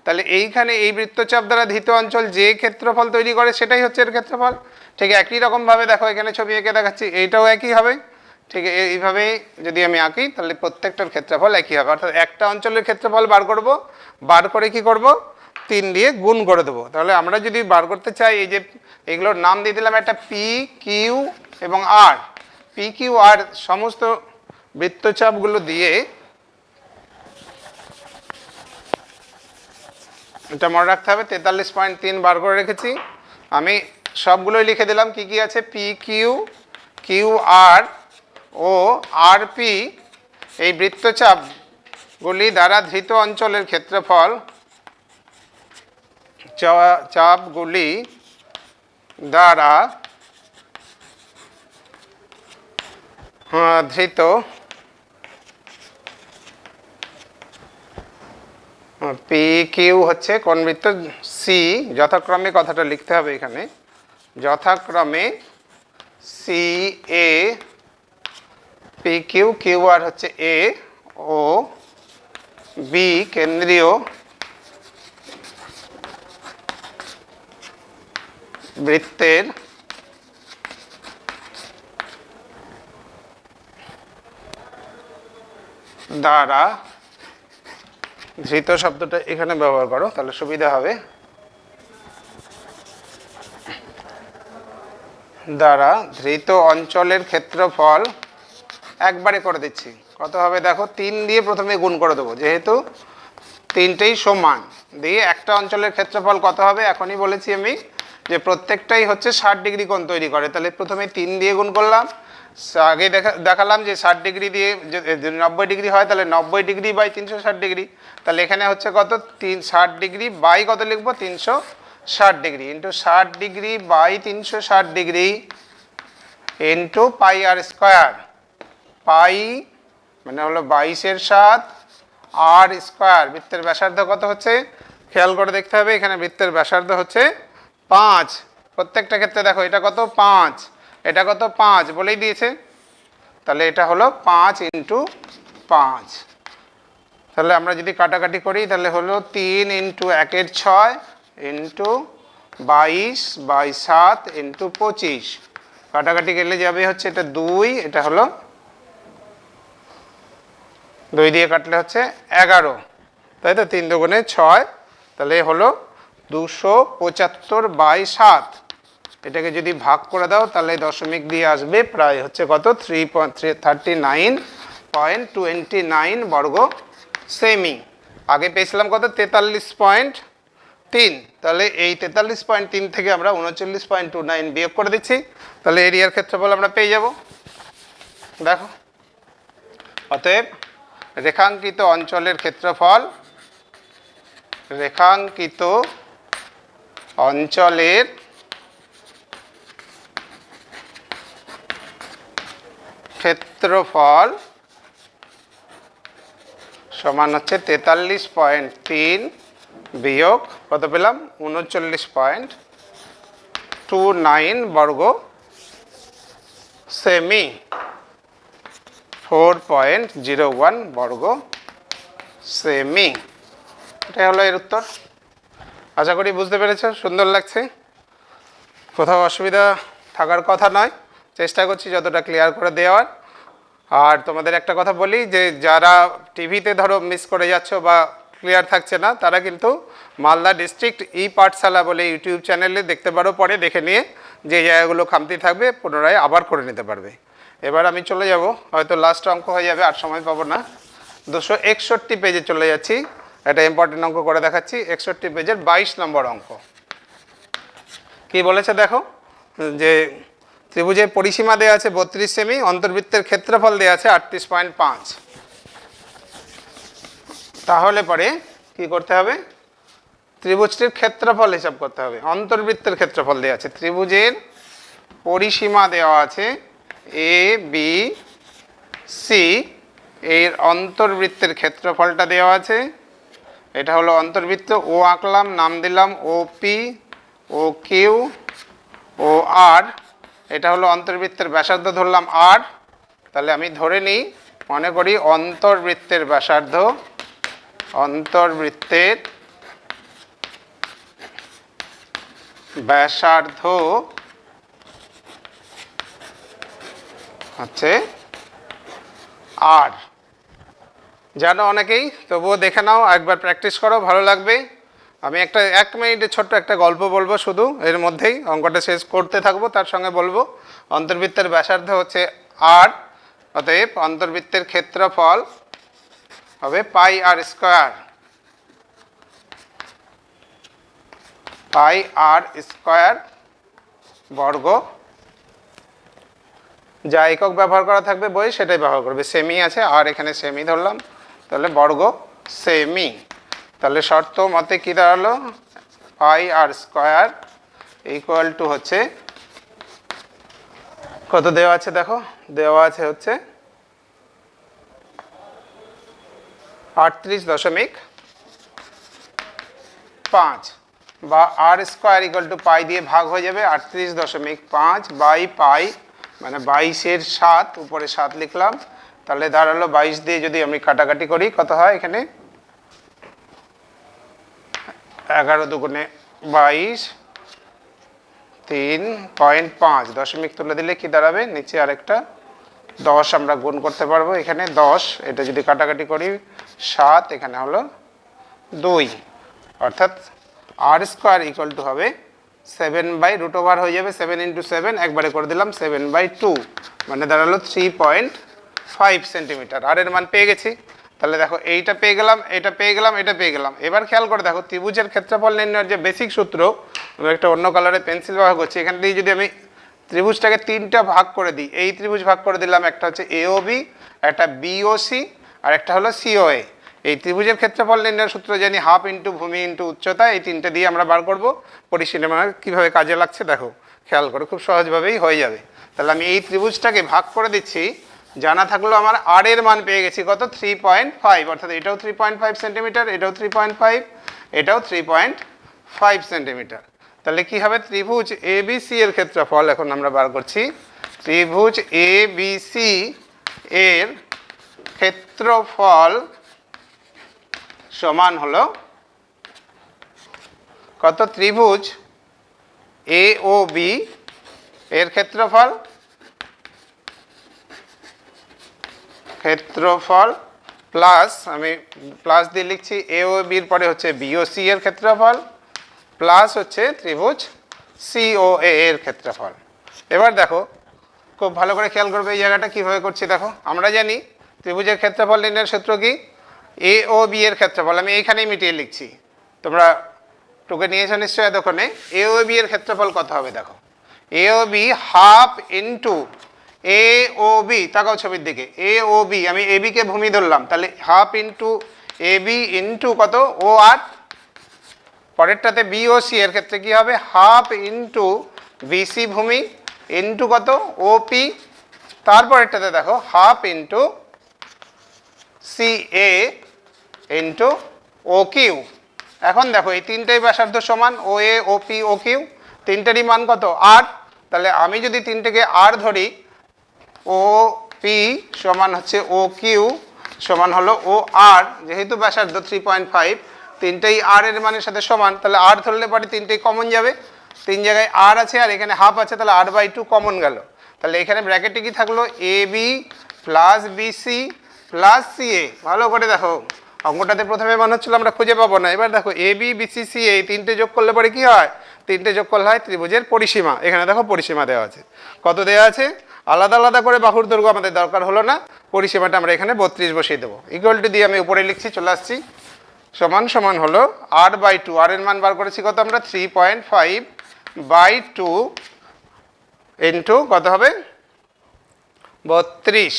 Speaker 2: তাহলে এইখানে এই বৃত্তচাপ দ্বারা ধৃত অঞ্চল যে ক্ষেত্রফল তৈরি করে সেটাই হচ্ছে এর ক্ষেত্রফল। ঠিক একই রকমভাবে দেখো, এখানে ছবি এঁকে দেখাচ্ছি, এইটাও একই হবে। ঠিক এইভাবে যদি আমি আঁকি তাহলে প্রত্যেকটার ক্ষেত্রফল একই হবে। অর্থাৎ একটা অঞ্চলের ক্ষেত্রফল বার করব, বার করে কি করব? 3 দিয়ে গুণ করে দেবো। তাহলে আমরা যদি বার করতে চাই, এই যে এগুলোর নাম দিয়ে দিলাম একটা পি, কিউ এবং আর। পি, কিউ, আর সমস্ত বৃত্তচাপগুলো দিয়ে এটা মনে রাখতে হবে। 43.3 বার করে রেখেছি আমি, সবগুলোই লিখে দিলাম কি কি আছে। পি, কিউ, কিউ আর ও আর পি এই বৃত্তচাপগুলি দ্বারা ধৃত অঞ্চলের ক্ষেত্রফল, চাপগুলি দ্বারা ধৃত পি, কিউ হচ্ছে কোন বৃত্ত? সি। যথাক্রমে কথাটা লিখতে হবে এখানে, যথাক্রমে সি এ, পি কিউ, কিউ আর হচ্ছে এ, ও বি কেন্দ্রীয় বৃত্তের দ্বারা ধৃত শব্দটা এখানে ব্যবহার করো, তাহলে সুবিধা হবে। দ্বারা ধৃত অঞ্চলের ক্ষেত্রফল একবারে করে দিচ্ছি। কত হবে দেখো, 3 দিয়ে প্রথমে গুণ করে দেবো, যেহেতু তিনটেই সমান। দিয়ে একটা অঞ্চলের ক্ষেত্রফল কত হবে এখনই বলেছি আমি, যে প্রত্যেকটাই হচ্ছে 60 ডিগ্রি কোণ তৈরি করে। তাহলে প্রথমে 3 দিয়ে গুণ করলাম। আগে দেখালাম যে 60 ডিগ্রি দিয়ে যদি 90 ডিগ্রি হয় তাহলে 90 ডিগ্রি বাই 360 ডিগ্রি। তাহলে এখানে হচ্ছে কত? 60 ডিগ্রি বাই কত লিখবো? 360 degree into 60 degree by 360 degree into pi r square. Pi মানে হলো 22/7 আর স্কোয়ার। বৃত্তের ব্যাসার্ধ কত হচ্ছে খেয়াল করে দেখতে হবে। এখানে বৃত্তের ব্যাসার্ধ হচ্ছে 5। প্রত্যেকটা ক্ষেত্রে দেখো এটা কত? 5, এটা কত? 5 বলেই দিয়েছে। তাহলে এটা হলো 5 ইন্টু 5। তাহলে আমরা যদি কাটাকাটি করি তাহলে হলো 3 ইন্টু 1 6 ইন্টু 22/7 ইন্টু 25। কাটাকাটি গেলে যাবে হচ্ছে এটা 2, এটা হলো 2 দিয়ে কাটলে হচ্ছে 11, তাই তো? 3 দুগুণে 6, তাহলে হলো 275/7। এটাকে যদি ভাগ করে দাও তাহলে দশমিক দিয়ে আসবে, প্রায় হচ্ছে কত? 39.29 বর্গ সেমি। আগে পেয়েছিলাম কত? 43.3। তাহলে এই 43.3 থেকে আমরা 39.29 বিয়োগ করে দিচ্ছি, তাহলে এরিয়ার ক্ষেত্রফল আমরা পেয়ে যাব। দেখো, অতএব রেখাঙ্কিত অঞ্চলের ক্ষেত্রফল, রেখাঙ্কিত অঞ্চলের ক্ষেত্রফল সমান হচ্ছে 43.3 বিয়োগ কত পেলাম? 39.29। 4.29 বর্গ সেমি, 4.01 বর্গ সেমি। এটাই হলো এর উত্তর। আশা করি বুঝতে পেরেছো, সুন্দর লাগছে, কোথাও অসুবিধা থাকার কথা নয়। চেষ্টা করছি যতটা ক্লিয়ার করে দেওয়ার। আর তোমাদের একটা কথা বলি, যে যারা টিভিতে ধরো মিস করে যাচ্ছ বা ক্লিয়ার থাকছে না, তারা কিন্তু মালদা ডিস্ট্রিক্ট ই পাঠশালা বলে ইউটিউব চ্যানেলে দেখতে পারো, পরে দেখে নিয়ে যে জায়গাগুলো খামতি থাকবে পুনরায় আবার করে নিতে পারবে। এবার আমি চলে যাব, হয়তো লাস্ট অঙ্ক হয়ে যাবে, আর সময় পাবো না। 261 পেজে চলে যাচ্ছি, একটা ইম্পর্টেন্ট অঙ্ক করে দেখাচ্ছি। 61 পেজের 22 নম্বর অঙ্ক। কি বলেছে দেখো, যে ত্রিভুজের পরিসীমা দেওয়া আছে 32 সেমি, অন্তর্বৃত্তের ক্ষেত্রফল দেওয়া আছে 38.5। তাহলে পরে কি করতে হবে, ত্রিভুজটির ক্ষেত্রফল হিসাব করতে হবে। অন্তর্বৃত্তের ক্ষেত্রফল দেওয়া আছে, ত্রিভুজের পরিসীমা দেওয়া আছে এ বি সি, এর অন্তর্বৃত্তের ক্ষেত্রফলটা দেওয়া আছে। এটা হলো অন্তর্বৃত্ত, ও আঁকলাম, নাম দিলাম ও পি, ও কিউ, ও আর। এটা হলো অন্তর্বৃত্তের ব্যাসার্ধ, ধরলাম আর। তাহলে আমি ধরে নিই, মনে করি অন্তর্বৃত্তের ব্যাসার্ধ, অন্তর্বৃত্তের ব্যাসার্ধ হচ্ছে আর। জানো অনেকেই, তবুও দেখে নাও, একবার প্র্যাকটিস করো, ভালো লাগবে। আমি একটা 1 মিনিটে ছোট্ট একটা গল্প বলবো, শুধু এর মধ্যেই অঙ্কটা শেষ করতে থাকবো, তার সঙ্গে বলবো অন্তর্বৃত্তের ব্যাসার্ধ হচ্ছে আর, অতএব অন্তর্বৃত্তের ক্ষেত্রফল হবে পাই আর স্কয়ার, পাই আর স্কয়ার বর্গ। যা একক ব্যবহার করা থাকবে বই সেটাই ব্যবহার করবে, সেমি আছে আর এখানে সেমি ধরলাম, তাহলে বর্গ সেমি। তাহলে শর্ত মতে কী দাঁড়ালো, পাই আর স্কয়ার ইকুয়াল টু হচ্ছে কত দেওয়া আছে দেখো, দেওয়া আছে হচ্ছে 38.5, বা আর স্কয়ার ইকুয়াল টু পাই দিয়ে ভাগ হয়ে যাবে, 38.5 বাই পাই, মানে 22-এর 7, উপরে 7 লিখলাম। তাহলে দাঁড়ালো 22 দিয়ে যদি আমি কাটাকাটি করি কত হয়, এখানে 11 দুগুণে 22, 3.5, দশমিক তুলে দিলে কি দাঁড়াবে, নিচে আরেকটা 10 আমরা গুণ করতে পারবো, এখানে 10, এটা যদি কাটাকাটি করি 7, এখানে হলো 2, অর্থাৎ আর স্কোয়ার ইকুয়াল টু হবে 7/√ওভার হয়ে যাবে, 7 × 7 একবারে করে দিলাম, 7/2, মানে দাঁড়ালো 3.5 সেন্টিমিটার। আর এর মান পেয়ে গেছি। তাহলে দেখো এইটা পেয়ে গেলাম, এটা পেয়ে গেলাম, এটা পেয়ে গেলাম। এবার খেয়াল করে দেখো, ত্রিভুজের ক্ষেত্রফল নির্ণয়ের যে বেসিক সূত্র, আমি একটা অন্য কালারে পেন্সিল ব্যবহার করছি, এখান দিয়ে যদি আমি ত্রিভুজটাকে 3টা ভাগ করে দিই, এই ত্রিভুজ ভাগ করে দিলাম, একটা হচ্ছে এওবি, একটা বিওসি, আর একটা হলো সিওএ। এই ত্রিভুজের ক্ষেত্রফল নির্ণয়ের সূত্র জানি হাফ ইন্টু ভূমি ইন্টু উচ্চতা, এই 3টে দিয়ে আমরা বার করবো। পরিসীমা কীভাবে কাজে লাগছে দেখো, খেয়াল করো, খুব সহজভাবেই হয়ে যাবে। তাহলে আমি এই ত্রিভুজটাকে ভাগ করে দিচ্ছি, জানা থাকলো আমার আর এর মান পেয়ে গেছি কত, 3.5, অর্থাৎ এটাও 3.5 সেন্টিমিটার, এটাও 3.5, এটাও 3.5 সেন্টিমিটার। তাহলে কি হবে, ত্রিভুজ এবিসি এর ক্ষেত্রফল এখন আমরা বার করছি। ত্রিভুজ এবিসি এর ক্ষেত্রফল সমান হলো কত, ত্রিভুজ এ ও বি এর ক্ষেত্রফল, প্লাস, আমি প্লাস দিয়ে লিখছি, এ ও বির পরে হচ্ছে বিওসি এর ক্ষেত্রফল, প্লাস হচ্ছে ত্রিভুজ সিওএ এর ক্ষেত্রফল। এবার দেখো, খুব ভালো করে খেয়াল করবে এই জায়গাটা কীভাবে করছি দেখো। আমরা জানি ত্রিভুজের ক্ষেত্রফল নির্ণয়ের সূত্র কি, এ ও বি এর ক্ষেত্রফল আমি এইখানেই মিটিয়ে লিখছি, তোমরা টুকে নিয়েছো নিশ্চয়ই এতক্ষণে। এ ও বি এর ক্ষেত্রফল কত হবে দেখো, এ ও বি হাফ ইন্টু এ ও বি, তাকাও ছবির দিকে, এ ও বি, আমি এ বিকে ভূমি ধরলাম, তাহলে half into A B into কত, ও আর, পরেরটাতে বিওসি এর ক্ষেত্রে কি হবে, হাফ ইন্টু বিসি ভূমি ইন্টু কত, ওপি, তারপরেরটাতে দেখো হাফ ইন্টু সি এ ইন্টু ও কিউ। এখন দেখো এই তিনটেই ব্যাসার্ধ সমান, ও এ, ও পি, ও কিউ, তিনটেরই মান কত আর, তাহলে আমি যদি তিনটেকে আর ধরি, ও পি সমান হচ্ছে ও কিউ সমান হলো ও আর, যেহেতু ব্যাসার্ধ 3.5 তিনটেই আর এর মানের সাথে সমান, তাহলে আর ধরলে পরে তিনটেই কমন যাবে, তিন জায়গায় আর আছে আর এখানে হাফ আছে, তাহলে r/2 কমন গেল। তাহলে এখানে ব্র্যাকেটে কি থাকলো, A B plus BC plus CA. ভালো করে দেখো, অঙ্কটাতে প্রথমে মনে হচ্ছিল আমরা খুঁজে পাবো না, এবার দেখো এ বি বিসি সিএ তিনটে যোগ করলে পরে কি হয়, তিনটে যোগ করলে হয় ত্রিভুজের পরিসীমা। এখানে দেখো পরিসীমা দেওয়া আছে, কত দেওয়া আছে, আলাদা আলাদা করে বাহুর দৈর্ঘ্য আমাদের দরকার হলো না, পরিসীমাটা আমরা এখানে 32 বসিয়ে দেবো। ইকুয়াল টু দিয়ে আমি উপরে লিখছি, চলে আসছি, সমান সমান হলো r/2, আর এর মান বার করেছি কত আমরা, 3.5/2 ইন্টু কত হবে 32,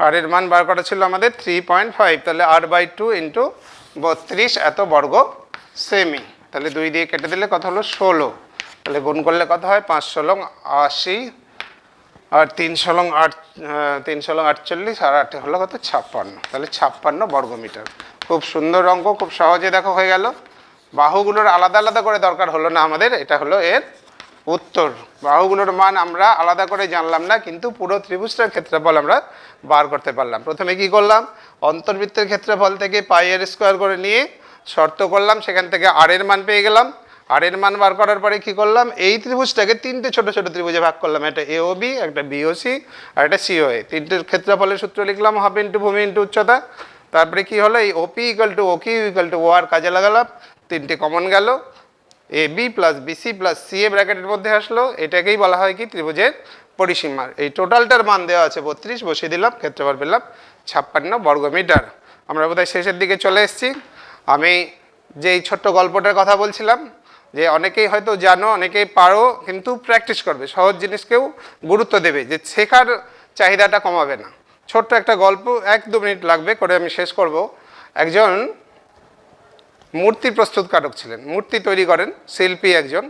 Speaker 2: আর এর মান বার করা ছিল আমাদের 3.5, তাহলে r/2 ইন্টু 32 এত বর্গ সেমি। তাহলে 2 দিয়ে কেটে দিলে কত হলো 16, তাহলে গুণ করলে কত হয় 5 × 80 আর 3 × 8 3 × 48 আর 8 হলো কত 56, তাহলে 56 বর্গমিটার। খুব সুন্দর অঙ্ক, খুব সহজে দেখো হয়ে গেল, বাহুগুলোর আলাদা আলাদা করে দরকার হলো না আমাদের, এটা হলো এর উত্তর। বাহুগুলোর মান আমরা আলাদা করে জানলাম না, কিন্তু পুরো ত্রিভুজটার ক্ষেত্রফল আমরা বার করতে পারলাম। প্রথমে কি করলাম, অন্তর্বৃত্তের ক্ষেত্রফল থেকে πr² করে নিয়ে শর্ত করলাম, সেখান থেকে আর এর মান পেয়ে গেলাম। আর এর মান বার করার পরে কি করলাম, এই ত্রিভুজটাকে তিনটে ছোট ছোট ত্রিভুজে ভাগ করলাম, একটা এওবি, একটা বিওসি আর একটা সিওএ। তিনটের ক্ষেত্রফলের সূত্র লিখলাম, হাফ ইন্টু ভূমি ইন্টু উচ্চতা। তারপরে কি হলো, এই OP equal to O Q equal to O R কাজে লাগালাম, তিনটে কমন গেল, A B plus BC plus CA ব্র্যাকেটের মধ্যে আসলো, এটাকেই বলা হয় কি ত্রিভুজের পরিসীমা। এই টোটালটার মান দেওয়া আছে 32, বসিয়ে দিলাম, ক্ষেত্রফল পেলাম 56 বর্গমিটার। আমরা বোধহয় শেষের দিকে চলে এসেছি। আমি যেই ছোট্ট গল্পটার কথা বলছিলাম, যে অনেকেই হয়তো জানো, অনেকেই পারো, কিন্তু প্র্যাকটিস করবে, সহজ জিনিসকেও গুরুত্ব দেবে, যে শেখার চাহিদাটা কমাবে না। ছোট্ট একটা গল্প, 1-2 মিনিট লাগবে করে আমি শেষ করব। একজন মূর্তি প্রস্তুতকারক ছিলেন, মূর্তি তৈরি করেন, শিল্পী একজন,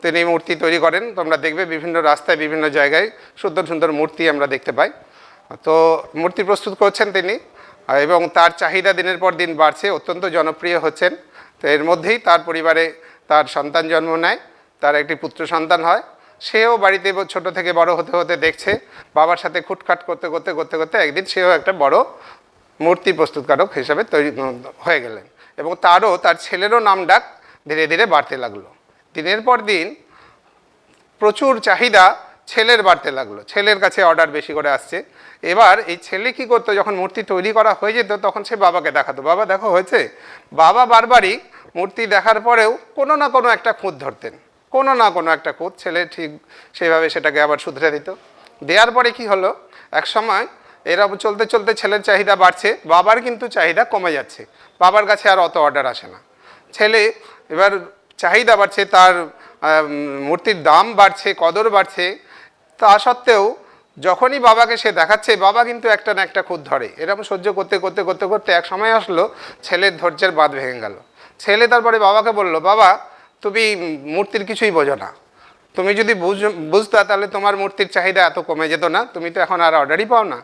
Speaker 2: তিনি মূর্তি তৈরি করেন। তোমরা দেখবে বিভিন্ন রাস্তায় বিভিন্ন জায়গায় সুন্দর সুন্দর মূর্তি আমরা দেখতে পাই। তো মূর্তি প্রস্তুত করছেন তিনি, এবং তার চাহিদা দিনের পর দিন বাড়ছে, অত্যন্ত জনপ্রিয় হচ্ছেন। তো এর মধ্যেই তার পরিবারে তার সন্তান জন্ম নেয়, তার একটি পুত্র সন্তান হয়। সেও বাড়িতে ছোট থেকে বড় হতে হতে দেখছে, বাবার সাথে খুটখাট করতে করতে করতে করতে একদিন সেও একটা বড় মূর্তি প্রস্তুতকারক হিসাবে তৈরি হয়ে গেলেন, এবং তার ছেলেরও নাম ডাক ধীরে ধীরে বাড়তে লাগলো। দিনের পর দিন প্রচুর চাহিদা ছেলের বাড়তে লাগলো, ছেলের কাছে অর্ডার বেশি করে আসছে। এবার এই ছেলে কী করতো, যখন মূর্তি তৈরি করা হয়ে যেত তখন সে বাবাকে দেখাতো, বাবা দেখো হয়েছে। বাবা বারবারই মূর্তি দেখার পরেও কোনো না কোনো একটা খুঁত ধরতেন, কোনো না কোনো একটা খুঁত, ছেলে ঠিক সেইভাবে সেটাকে আবার শুধরে দিত। দেওয়ার পরে কি হলো, এক সময় এরকম চলতে চলতে ছেলের চাহিদা বাড়ছে, বাবার কিন্তু চাহিদা কমে যাচ্ছে, বাবার কাছে আর অত অর্ডার আসে না। ছেলে এবার চাহিদা বাড়ছে, তার মূর্তির দাম বাড়ছে, কদর বাড়ছে, তা সত্ত্বেও যখনই বাবাকে সে দেখাচ্ছে, বাবা কিন্তু একটা না একটা খুঁত ধরে। এরকম সহ্য করতে করতে করতে করতে এক সময় আসলো, ছেলের ধৈর্যের বাঁধ ভেঙে গেল। ছেলে তারপরে বাবাকে বলল, বাবা তুমি মূর্তির কিছুই বোঝো না, তুমি যদি বুঝতা তাহলে তোমার মূর্তির চাহিদা এত কমে যেত না, তুমি তো এখন আর অর্ডারই পাও না,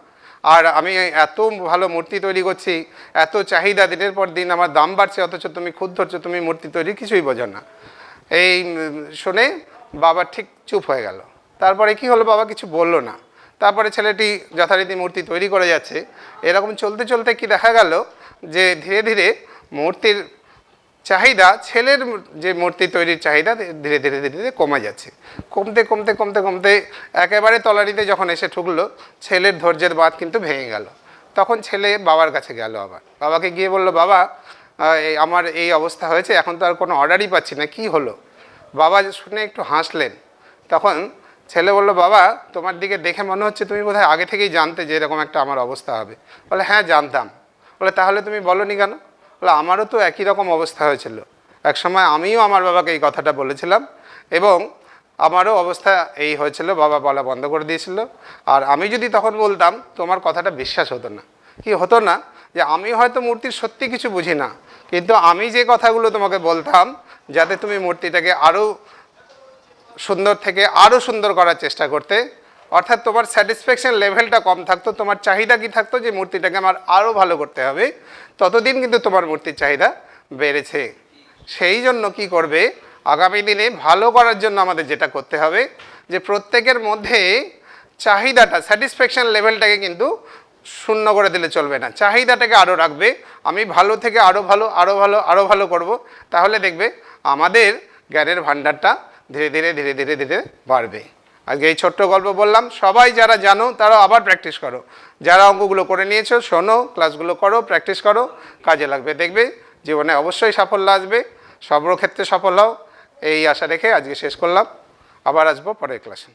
Speaker 2: আর আমি এত ভালো মূর্তি তৈরি করছি, এত চাহিদা, দিনের পর দিন আমার দাম বাড়ছে, অথচ তুমি খুদ ধরছো, তুমি মূর্তি তৈরি কিছুই বোঝো না। এই শুনে বাবা ঠিক চুপ হয়ে গেল। তারপরে কি হলো, বাবা কিছু বলল না। তারপরে ছেলেটি যথারীতি মূর্তি তৈরি করে যাচ্ছে। এরকম চলতে চলতে কি দেখা গেল, যে ধীরে ধীরে মূর্তির চাহিদা, ছেলের যে মূর্তি তৈরির চাহিদা ধীরে ধীরে ধীরে ধীরে কমে যাচ্ছে, কমতে কমতে কমতে কমতে একেবারে তলানিতে যখন এসে ঠুকলো, ছেলের ধৈর্যের বাঁধ কিন্তু ভেঙে গেল। তখন ছেলে বাবার কাছে গেল, আবার বাবাকে গিয়ে বলল, বাবা আমার এই অবস্থা হয়েছে, এখন তো আর কোনো অর্ডারই পাচ্ছি না, কি হলো? বাবা শুনে একটু হাসলেন। তখন ছেলে বলল, বাবা তোমার দিকে দেখে মনে হচ্ছে তুমি বোধহয় আগে থেকেই জানতে যে এরকম একটা আমার অবস্থা হবে। বলে, হ্যাঁ জানতাম। বলে, তাহলে তুমি বলোনি কেন? বলে, আমারও তো একই রকম অবস্থা হয়েছিল, এক সময় আমিও আমার বাবাকে এই কথাটা বলেছিলাম, এবং আমারও অবস্থা এই হয়েছিল, বাবা বলা বন্ধ করে দিয়েছিল। আর আমি যদি তখন বলতাম, তোমার কথাটা বিশ্বাস হতো না। কি হতো না, যে আমি হয়তো মূর্তির সত্যি কিছু বুঝি না, কিন্তু আমি যে কথাগুলো তোমাকে বলতাম, যাতে তুমি মূর্তিটাকে আরও সুন্দর থেকে আরও সুন্দর করার চেষ্টা করতে, অর্থাৎ তোমার স্যাটিসফ্যাকশন লেভেলটা কম থাকতো, তোমার চাহিদা কি থাকতো, যে মূর্তিটাকে আমার আরও ভালো করতে হবে, ততদিন কিন্তু তোমার মূর্তির চাহিদা বেড়েছে। সেই জন্য কি করবে, আগামী দিনে ভালো করার জন্য আমাদের যেটা করতে হবে যে প্রত্যেকের মধ্যে চাহিদাটা, স্যাটিসফ্যাকশন লেভেলটাকে কিন্তু শূন্য করে দিলে চলবে না, চাহিদাটাকে আরও রাখবে। আমি ভালো থেকে আরও ভালো, আরও ভালো, আরও ভালো করব, তাহলে দেখবে আমাদের জ্ঞানের ভাণ্ডারটা ধীরে ধীরে ধীরে ধীরে ধীরে বাড়বে। আজকে এই ছোট্ট গল্প বললাম, সবাই যারা জানো তারা আবার প্র্যাকটিস করো, যারা অঙ্কগুলো করে নিয়েছো শোনো, ক্লাসগুলো করো, প্র্যাকটিস করো, কাজে লাগবে, দেখবে জীবনে অবশ্যই সাফল্য আসবে, সর্বক্ষেত্রে সফল হও, এই আশা রেখে আজকে শেষ করলাম। আবার আসবো পরের ক্লাসে।